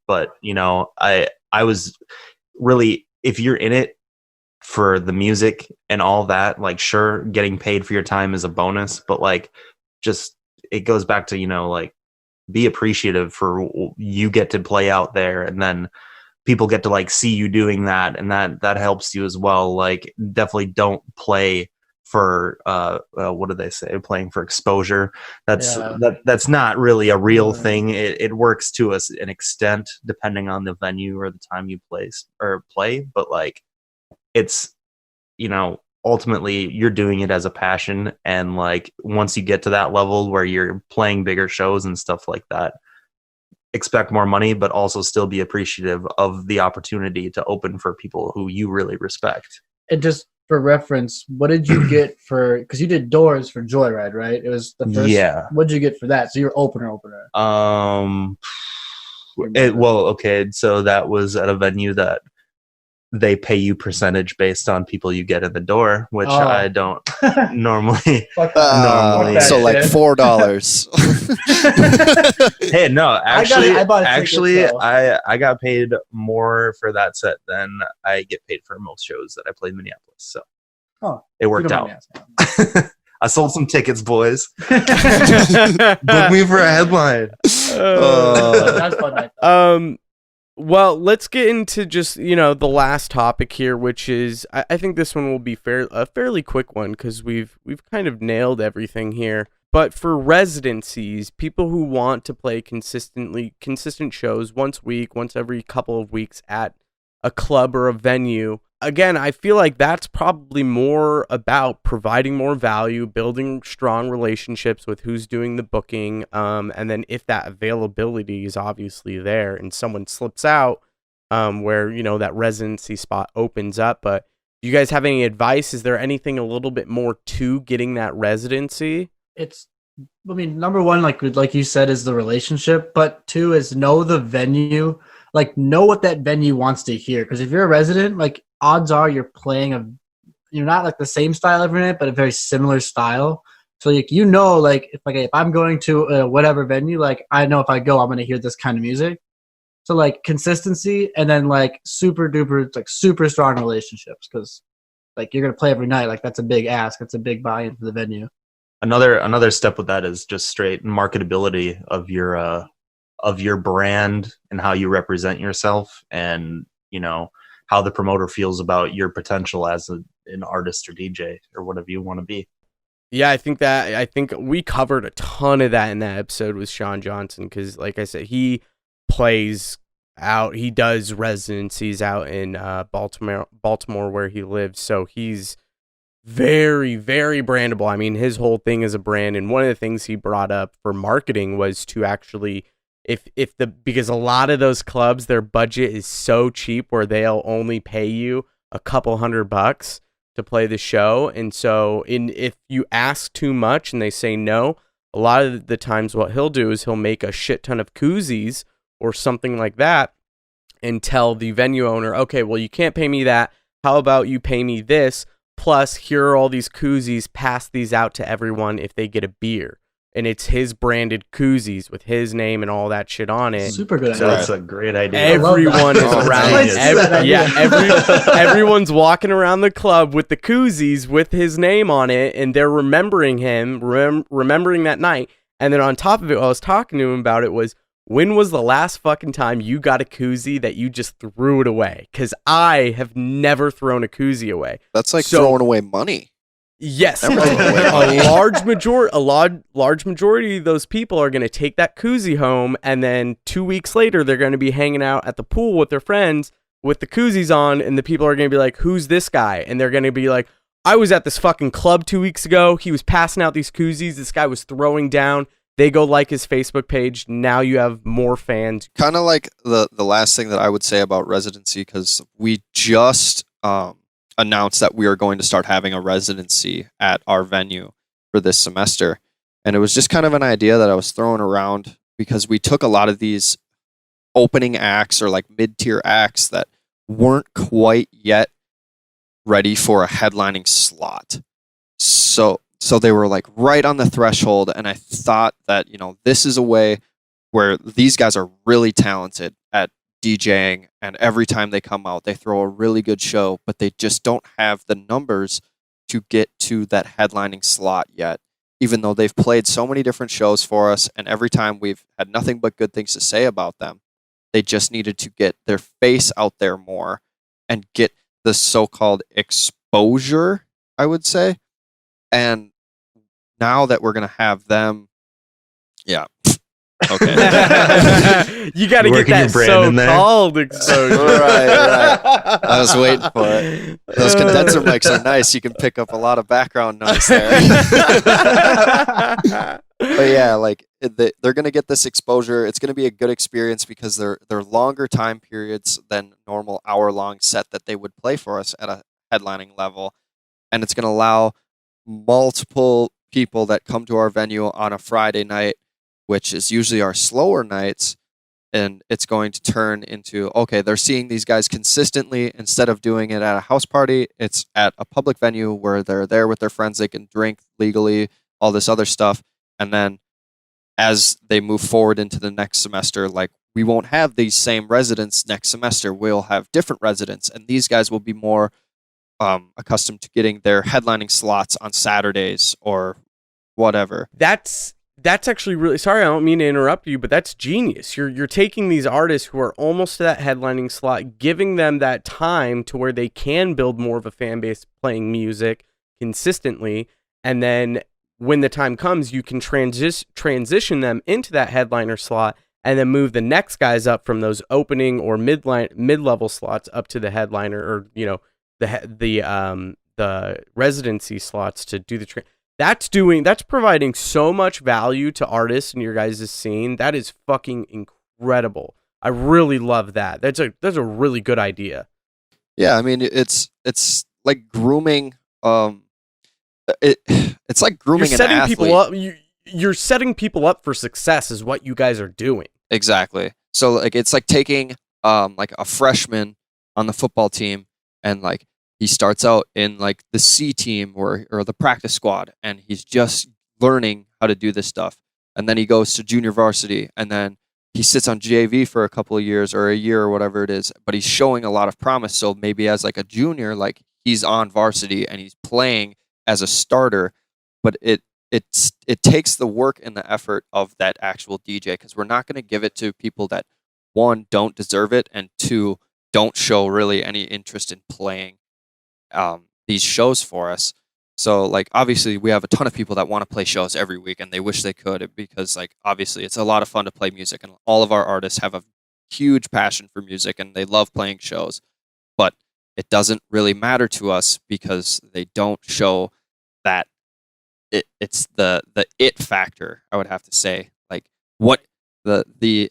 But you know, I was really, if you're in it for the music and all that, like, sure, getting paid for your time is a bonus, but like, just, it goes back to, you know, like, be appreciative for you get to play out there, and then people get to like see you doing that, and that helps you as well. Like, definitely don't play for what do they say, playing for exposure. That's not really a real thing. It works to an extent depending on the venue or the time you play, but like, it's, you know, ultimately you're doing it as a passion, and like, once you get to that level where you're playing bigger shows and stuff like that, expect more money, but also still be appreciative of the opportunity to open for people who you really respect. And just for reference, what did you get for, because you did doors for Joyride, right? It was the first. Yeah. What did you get for that? So you're opener. Well, okay, so that was at a venue that they pay you percentage based on people you get in the door, which I don't normally. So like $4. Hey, no, actually, I got paid more for that set than I get paid for most shows that I play in Minneapolis. So it worked out. I sold some tickets, boys. Book me for a headline. That's fun. Well, let's get into just, you know, the last topic here, which is, I think this one will be a fairly quick one because we've kind of nailed everything here. But for residencies, people who want to play consistent shows once a week, once every couple of weeks at a club or a venue, again, I feel like that's probably more about providing more value, building strong relationships with who's doing the booking, and then if that availability is obviously there and someone slips out, where, you know, that residency spot opens up. But do you guys have any advice? Is there anything a little bit more to getting that residency? Number one, like you said, is the relationship, but two is know the venue, like know what that venue wants to hear. Because if you're a resident, like, odds are you're playing you're not like the same style every night, but a very similar style. So like, you know, like if I'm going to whatever venue, like, I know if I go, I'm going to hear this kind of music. So like, consistency, and then like super duper, like super strong relationships, because like, you're going to play every night. Like, that's a big ask. It's a big buy-in for the venue. Another step with that is just straight marketability of your brand and how you represent yourself, and, you know, how the promoter feels about your potential as an artist or DJ or whatever you want to be. Yeah, I think we covered a ton of that in that episode with Sean Johnson, because like I said, he plays out, he does residencies out in Baltimore where he lives, so he's very, very brandable. I mean, his whole thing is a brand, and one of the things he brought up for marketing was to actually because a lot of those clubs, their budget is so cheap where they'll only pay you a couple $100 to play the show. And so if you ask too much and they say no, a lot of the times what he'll do is he'll make a shit ton of koozies or something like that and tell the venue owner, okay, well, you can't pay me that. How about you pay me this? Plus, here are all these koozies. Pass these out to everyone if they get a beer. And it's his branded koozies with his name and all that shit on it. Super good So idea. That's a great idea. everyone is Oh, around. genius. Everyone's walking around the club with the koozies with his name on it, and they're remembering him, remembering that night. And then on top of it, while I was talking to him about it, was when was the last fucking time you got a koozie that you just threw it away? Because I have never thrown a koozie away. That's like So- throwing away money. Yes, Never thrown away money. a large majority of those people are going to take that koozie home, and then 2 weeks later, they're going to be hanging out at the pool with their friends with the koozies on, and the people are going to be like, "Who's this guy?" And they're going to be like, "I was at this fucking club 2 weeks ago. He was passing out these koozies. This guy was throwing down." They go like his Facebook page. Now you have more fans. Kind of like the last thing that I would say about residency, because we just announced that we are going to start having a residency at our venue for this semester. And it was just kind of an idea that I was throwing around because we took a lot of these opening acts or like mid-tier acts that weren't quite yet ready for a headlining slot. So they were like right on the threshold, and I thought that, this is a way where these guys are really talented at DJing, and every time they come out, they throw a really good show, but they just don't have the numbers to get to that headlining slot yet, even though they've played so many different shows for us, and every time we've had nothing but good things to say about them. They just needed to get their face out there more and get the so-called exposure, I would say. And now that we're going to have them, yeah. Okay. You got to get Working your that brand in there. so-called exposure. Right. I was waiting for it. Those condenser mics are nice. You can pick up a lot of background noise there. But yeah, like they're going to get this exposure. It's going to be a good experience because they're longer time periods than normal hour-long set that they would play for us at a headlining level. And it's going to allow multiple people that come to our venue on a Friday night, which is usually our slower nights, and it's going to turn into, okay, they're seeing these guys consistently. Instead of doing it at a house party, it's at a public venue where they're there with their friends, they can drink legally, all this other stuff. And then as they move forward into the next semester, like, we won't have these same residents next semester. We'll have different residents, and these guys will be more accustomed to getting their headlining slots on Saturdays or whatever. That's actually really, sorry, I don't mean to interrupt you, but that's genius. You're taking these artists who are almost to that headlining slot, giving them that time to where they can build more of a fan base playing music consistently, and then when the time comes, you can transition them into that headliner slot and then move the next guys up from those opening or mid-level slots up to the headliner, or the residency slots to do the that's providing so much value to artists in your guys' scene. That is fucking incredible. I really love that. That's a really good idea. Yeah, I mean, it's like grooming. It's like grooming You're setting an athlete. people up. You're setting people up for success is what you guys are doing. Exactly. So like it's like taking like a freshman on the football team, and like he starts out in like the C team or the practice squad, and he's just learning how to do this stuff. And then he goes to junior varsity, and then he sits on JV for a couple of years or a year or whatever it is, but he's showing a lot of promise. So maybe as like a junior, like he's on varsity and he's playing as a starter, but it takes the work and the effort of that actual DJ, because we're not going to give it to people that, one, don't deserve it, and two, don't show really any interest in playing these shows for us. So like obviously we have a ton of people that want to play shows every week and they wish they could, because like obviously it's a lot of fun to play music, and all of our artists have a huge passion for music and they love playing shows, but it doesn't really matter to us because they don't show that it's the it factor, I would have to say. Like what the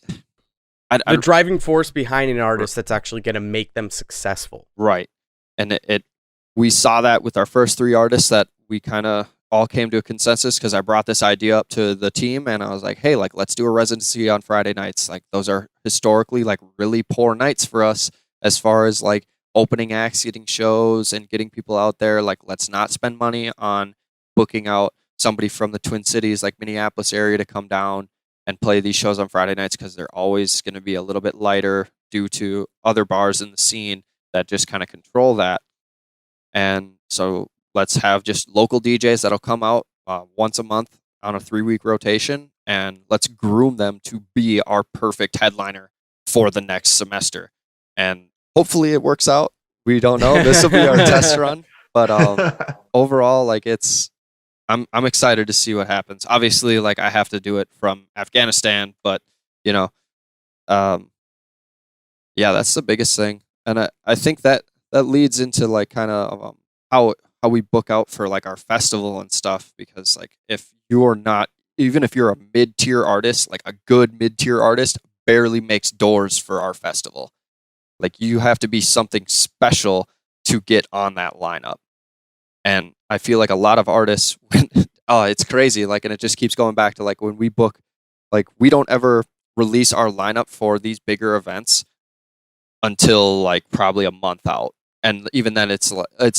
The driving force behind an artist that's actually going to make them successful. Right. And we saw that with our first 3 artists that we kind of all came to a consensus because I brought this idea up to the team and I was like, hey, like, let's do a residency on Friday nights. Like, those are historically like really poor nights for us as far as like opening acts, getting shows and getting people out there. Like, let's not spend money on booking out somebody from the Twin Cities, like Minneapolis area, to come down and play these shows on Friday nights because they're always going to be a little bit lighter due to other bars in the scene that just kind of control that. And so let's have just local DJs that'll come out once a month on a 3-week rotation, and let's groom them to be our perfect headliner for the next semester. And hopefully it works out. We don't know. This will be our test run. But overall, like, I'm excited to see what happens. Obviously, like, I have to do it from Afghanistan, but yeah, that's the biggest thing. And I think that leads into like kind of how we book out for like our festival and stuff, because like if you're not, even if you're a mid-tier artist, like a good mid-tier artist barely makes doors for our festival. Like, you have to be something special to get on that lineup. And I feel like a lot of artists, it's crazy. Like, and it just keeps going back to like when we book, like, we don't ever release our lineup for these bigger events until like probably a month out. And even then it's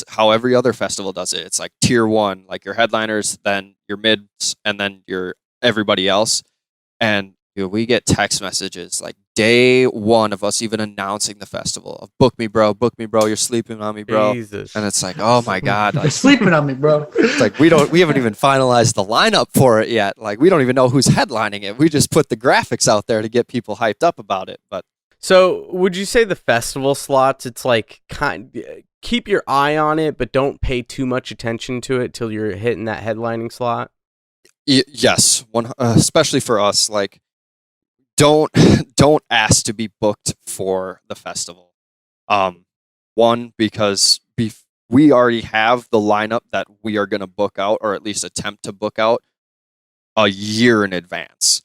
how every other festival does it. It's like tier 1, like your headliners, then your mids, and then your everybody else. And we get text messages like day 1 of us even announcing the festival of book me bro, you're sleeping on me, bro. Jesus. And it's like, oh my God, You're like, sleeping on me, bro. it's like we haven't even finalized the lineup for it yet. Like, we don't even know who's headlining it. We just put the graphics out there to get people hyped up about it. But So would you say the festival slots, it's like keep your eye on it, but don't pay too much attention to it till you're hitting that headlining slot? Yes, especially for us, like, don't ask to be booked for the festival. One, because we already have the lineup that we are going to book out, or at least attempt to book out, a year in advance.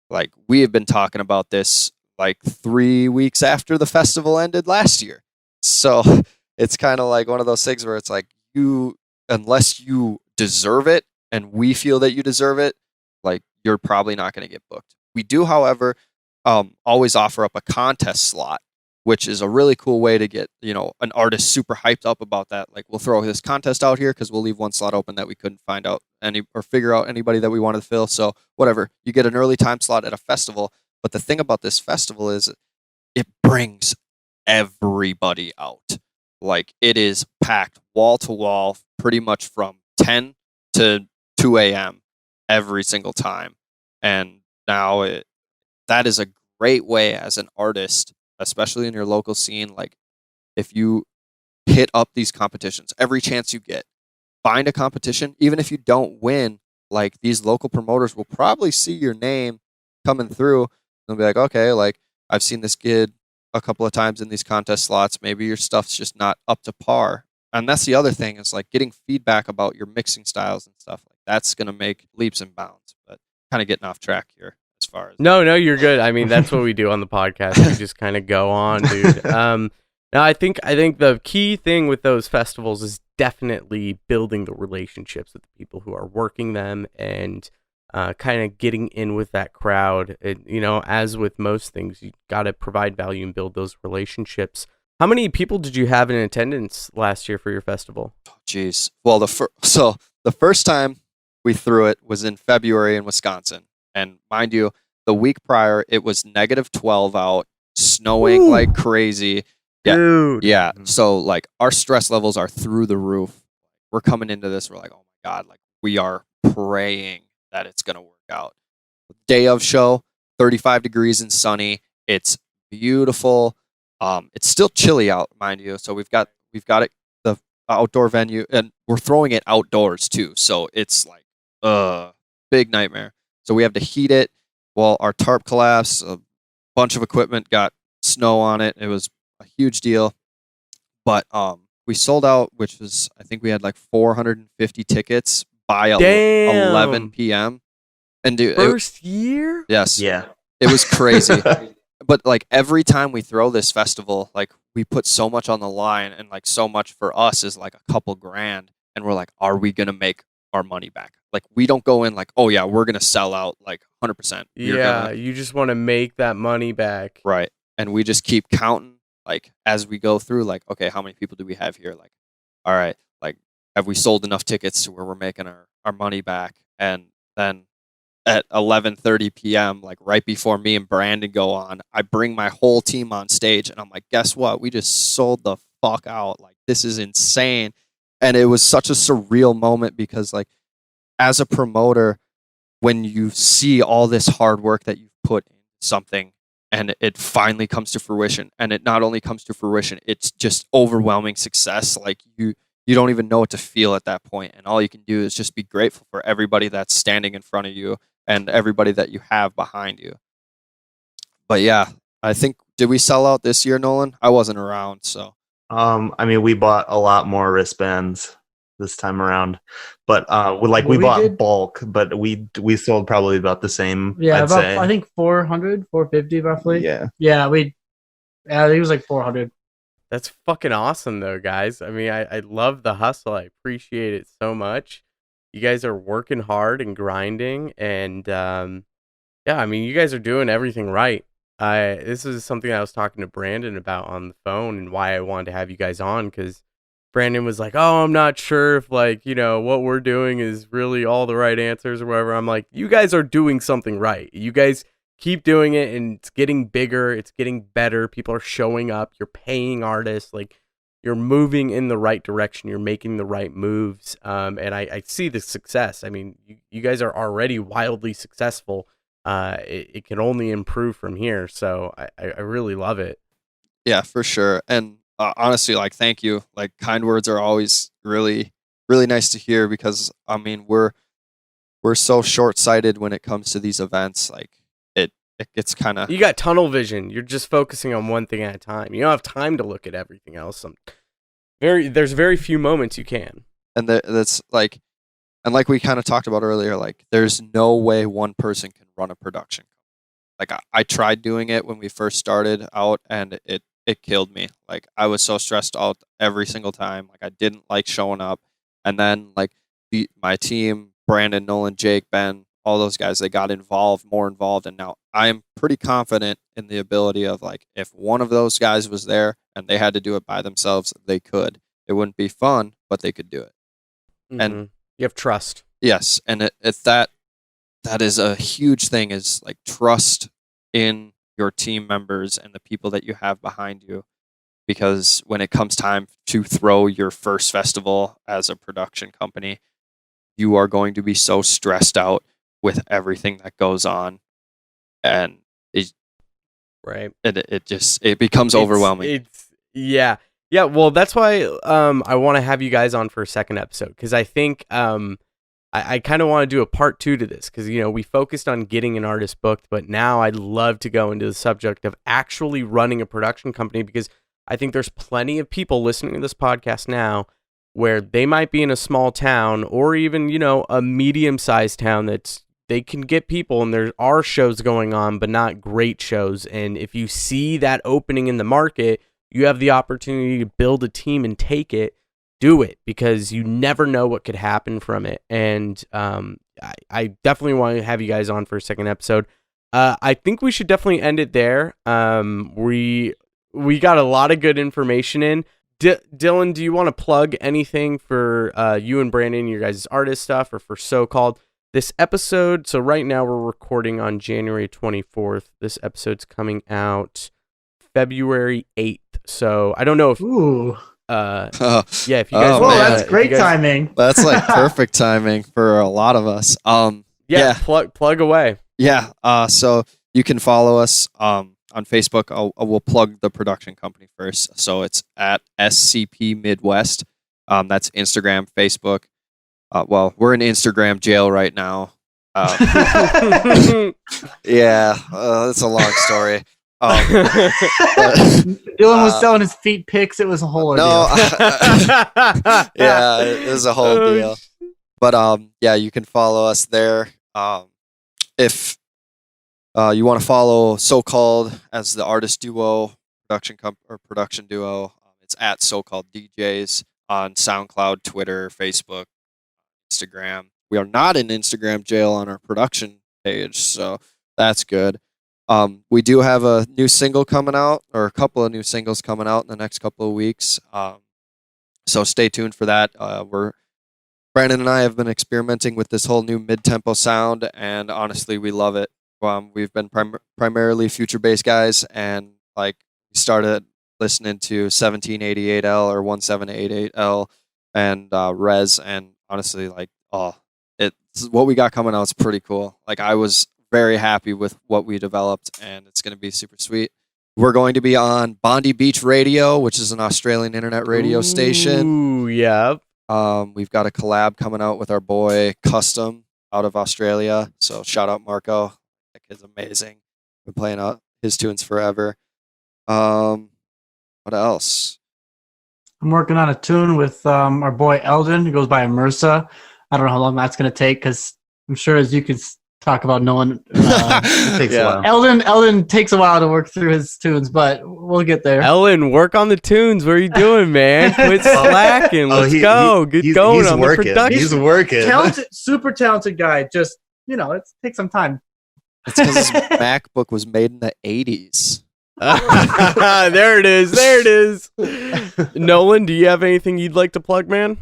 Like, we have been talking about this like 3 weeks after the festival ended last year. So it's kind of like one of those things where it's like, unless you deserve it and we feel that you deserve it, like, you're probably not going to get booked. We do, however, always offer up a contest slot, which is a really cool way to get, an artist super hyped up about that. Like, we'll throw this contest out here because we'll leave one slot open that we couldn't find out or figure out anybody that we wanted to fill. So whatever, you get an early time slot at a festival. But the thing about this festival is it brings everybody out. Like, it is packed wall to wall pretty much from 10 to 2 a.m. every single time. And now that is a great way as an artist, especially in your local scene. Like, if you hit up these competitions every chance you get, find a competition, even if you don't win, like, these local promoters will probably see your name coming through. They'll be like, okay, like, I've seen this kid a couple of times in these contest slots. Maybe your stuff's just not up to par. And that's the other thing, is like getting feedback about your mixing styles and stuff. Like, that's going to make leaps and bounds. But kind of getting off track here as far as. No, you're good. I mean, that's what we do on the podcast. We just kind of go on, dude. Now, I think the key thing with those festivals is definitely building the relationships with the people who are working them and kind of getting in with that crowd. As with most things, you got to provide value and build those relationships. How many people did you have in attendance last year for your festival? Jeez. Well, the first time we threw it was in February in Wisconsin. And mind you, the week prior, it was -12 out, snowing Ooh. like crazy. Yeah. Dude. Yeah. So, like, our stress levels are through the roof. We're coming into this, we're like, oh my God, like, we are praying that it's going to work out. Day of show, 35 degrees and sunny. It's beautiful. It's still chilly out, mind you. So we've got it, the outdoor venue, and we're throwing it outdoors too. So it's like, big nightmare. So we have to heat it. Well, our tarp collapsed. A bunch of equipment got snow on it. It was a huge deal. But we sold out, which was, I think we had like 450 tickets by 11 p.m. And dude, First year? yes. Yeah. It was crazy. But like every time we throw this festival, like we put so much on the line, and like so much for us is like a couple grand, and we're like, are we gonna make our money back? Like we don't go in like, oh yeah, we're gonna sell out like 100%. Yeah, you just want to make that money back. Right. And we just keep counting like as we go through, like, okay, how many people do we have here? Like, all right, like have we sold enough tickets to where we're making our money back? And then at 11:30 p.m., like right before me and Brandon go on, I bring my whole team on stage, and I'm like, guess what? We just sold the fuck out. Like, this is insane. And it was such a surreal moment because, like, as a promoter, when you see all this hard work that you've put in something and it finally comes to fruition, and it not only comes to fruition, it's just overwhelming success. Like, you don't even know what to feel at that point, and all you can do is just be grateful for everybody that's standing in front of you and everybody that you have behind you. But yeah, I think, did we sell out this year, Nolan? I wasn't around, so. I mean, we bought a lot more wristbands this time around, but we bought did? bulk, but we sold probably about the same. Yeah, I'd say. I think 400, 450 roughly. Yeah. Yeah, I think it was like 400. That's fucking awesome, though, guys. I mean, I love the hustle. I appreciate it so much. You guys are working hard and grinding, and yeah, I mean, you guys are doing everything right. This is something I was talking to Brandon about on the phone, and why I wanted to have you guys on, because Brandon was like, "Oh, I'm not sure if, like, you know, what we're doing is really all the right answers or whatever." I'm like, you guys are doing something right. You guys keep doing it, and it's getting bigger. It's getting better. People are showing up. You're paying artists. Like, you're moving in the right direction. You're making the right moves. And I see the success. I mean, you guys are already wildly successful. It can only improve from here. So I really love it. Yeah, for sure. And honestly, like, thank you. Like, kind words are always really, really nice to hear, because I mean, we're so short-sighted when it comes to these events. Like, it gets kind of, you got tunnel vision. You're just focusing on one thing at a time. You don't have time to look at everything else. There's very few moments you can. and that's like, and like we kind of talked about earlier, like, there's no way one person can run a production. Like, I tried doing it when we first started out, and it killed me. Like, I was so stressed out every single time. Like, I didn't like showing up. And then, like, my team, Brandon, Nolan, Jake, Ben, all those guys, they got more involved. And now I'm pretty confident in the ability of, like, if one of those guys was there and they had to do it by themselves, they could. It wouldn't be fun, but they could do it. Mm-hmm. And you have trust. yes. And it's that is a huge thing, is like trust in your team members and the people that you have behind you. Because when it comes time to throw your first festival as a production company, you are going to be so stressed out with everything that goes on, and it becomes overwhelming. Yeah. Well, that's why I want to have you guys on for a second episode, because I think I kind of want to do a part 2 to this, because, you know, we focused on getting an artist booked, but now I'd love to go into the subject of actually running a production company, because I think there's plenty of people listening to this podcast now where they might be in a small town, or even, you know, a medium-sized town they can get people, and there are shows going on, but not great shows. And if you see that opening in the market, you have the opportunity to build a team and take it. Do it, because you never know what could happen from it. And I definitely want to have you guys on for a second episode. I think we should definitely end it there. We got a lot of good information in. Dillon, do you want to plug anything for you and Brandon, your guys' artist stuff, or for So-Called? This episode, so right now we're recording on January 24th. This episode's coming out February 8th. So I don't know if... Ooh. Yeah, if you guys... Whoa, that's great timing. That's like perfect timing for a lot of us. Yeah. Plug away. Yeah. So you can follow us on Facebook. We'll plug the production company first. So it's at SCP Midwest. That's Instagram, Facebook. Well, we're in Instagram jail right now. Yeah, that's a long story. Dillon was selling his feet pics. It was a whole ordeal. No, yeah, it was a whole deal. But yeah, you can follow us there. If You want to follow So-Called as the artist duo, production duo. It's at So-Called DJs on SoundCloud, Twitter, Facebook, Instagram. We are not in Instagram jail on our production page, so that's good. We do have a new single coming out, or a couple of new singles coming out in the next couple of weeks. So stay tuned for that. Brandon and I have been experimenting with this whole new mid-tempo sound, and honestly, we love it. We've been primarily future-based guys, and like we started listening to 1788L or 1788L and Res, and honestly, like, it's what we got coming out is pretty cool. Like, I was very happy with what we developed, and it's going to be super sweet. We're going to be on Bondi Beach Radio, which is an Australian internet radio station. Ooh, yeah. We've got a collab coming out with our boy Custom out of Australia. So shout out Marco. That kid's amazing. Been playing out his tunes forever. What else? I'm working on a tune with our boy Eldon, who goes by Immersa. I don't know how long that's going to take because I'm sure as you could talk about Nolan. It takes a while. Eldon takes a while to work through his tunes, but we'll get there. Ellen, work on the tunes. What are you doing, man? Quit slacking. Let's go. Get he's going on working. the production. He's working. Talented, super talented guy. Just, it takes some time. It's because his MacBook was made in the 80s. There it is. There it is. Nolan, do you have anything you'd like to plug, man?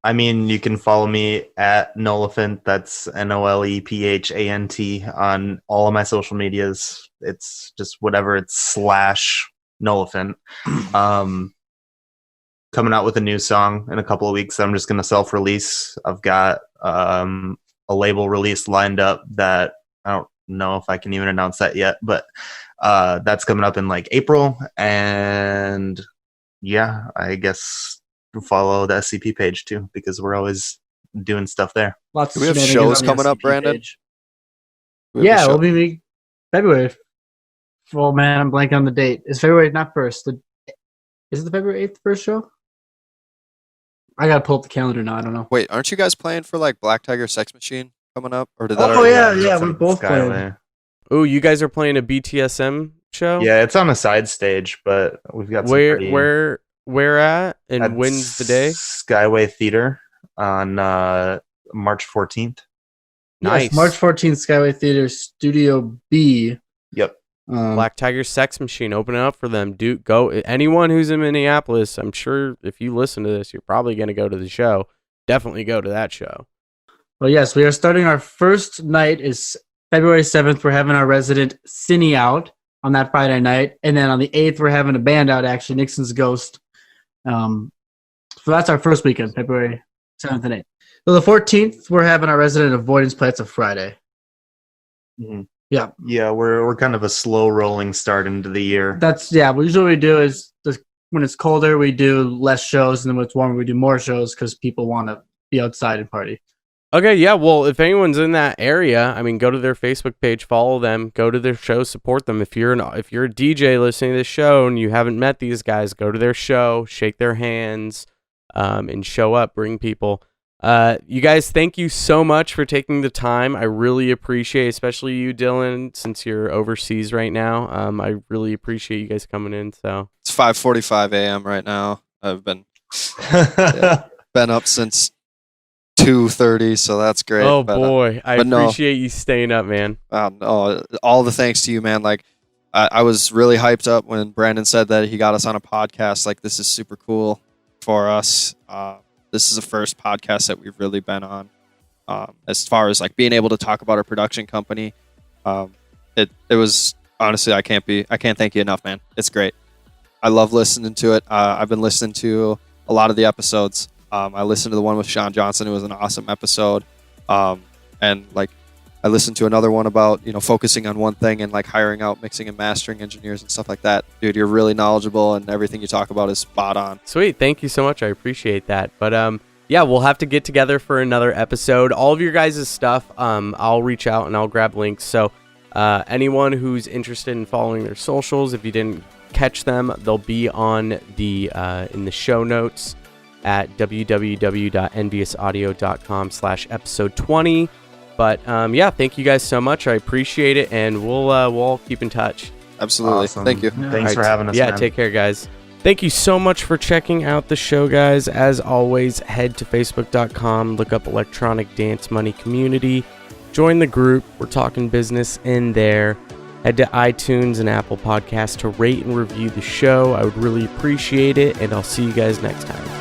I mean, you can follow me at Nolefant. That's NOLEPHANT on all of my social medias. It's just whatever. It's /Nolefant. Coming out with a new song in a couple of weeks. I'm just going to self-release. I've got a label release lined up that I don't know if I can even announce that yet, but that's coming up in like April. And yeah, I guess follow the SCP page too, because we're always doing stuff there. Lots Do of we have shenanigans shows on the coming up, SCP Brandon? page. Yeah, We'll be February. Oh man, I'm blanking on the date. It's February, not first. Is it the February 8th first show? I gotta pull up the calendar now. I don't know. Wait, aren't you guys playing for like Black Tiger Sex Machine coming up? Or did that Oh already yeah, happen? we both played. Oh, you guys are playing a BTSM show? Yeah, it's on a side stage, but we've got some pretty- where at? And at when's the day? Skyway Theater on March 14th. Nice. Yes, March 14th, Skyway Theater, Studio B. Yep. Black Tiger Sex Machine, open it up for them. Dude, go. Anyone who's in Minneapolis, I'm sure if you listen to this, you're probably going to go to the show. Definitely go to that show. Well, yes, we are starting our first night is February 7th. We're having our resident Cine out on that Friday night. And then on the 8th, we're having a band out, actually, Nixon's Ghost. So that's our first weekend, February 7th and 8th. So the 14th, we're having our resident Avoidance play. It's a Friday. Mm-hmm. Yeah, we're kind of a slow rolling start into the year. Usually we do is when it's colder, we do less shows, and then when it's warmer, we do more shows because people want to be outside and party. Okay, yeah. Well, if anyone's in that area, I mean, go to their Facebook page, follow them, go to their show, support them. If you're a DJ listening to this show and you haven't met these guys, go to their show, shake their hands, and show up, bring people. You guys, thank you so much for taking the time. I really appreciate, especially you, Dillon, since you're overseas right now. I really appreciate you guys coming in. So It's 5:45 a.m. right now. I've been been up since 2:30, so that's great. Oh but, boy, I but no. appreciate you staying up, man. All the thanks to you, man. Like, I was really hyped up when Brandon said that he got us on a podcast. Like, this is super cool for us. This is the first podcast that we've really been on. As far as like being able to talk about our production company, it was honestly I can't thank you enough, man. It's great. I love listening to it. I've been listening to a lot of the episodes. I listened to the one with Sean Johnson. It was an awesome episode. And like I listened to another one about, focusing on one thing and like hiring out mixing and mastering engineers and stuff like that. Dude, you're really knowledgeable and everything you talk about is spot on. Sweet. Thank you so much. I appreciate that. But yeah, we'll have to get together for another episode. All of your guys' stuff, I'll reach out and I'll grab links. So anyone who's interested in following their socials, if you didn't catch them, they'll be on the in the show notes at www.enviousaudio.com/episode 20. But yeah, thank you guys so much. I appreciate it, and we'll all keep in touch. Absolutely. Awesome. Thank you. Thanks for Alright. having us. Yeah, man. take care, guys. Thank you so much for checking out the show, guys. As always, head to facebook.com, look up Electronic Dance Money Community, join the group. We're talking business in there. Head to iTunes and Apple Podcasts to rate and review the show. I would really appreciate it, and I'll see you guys next time.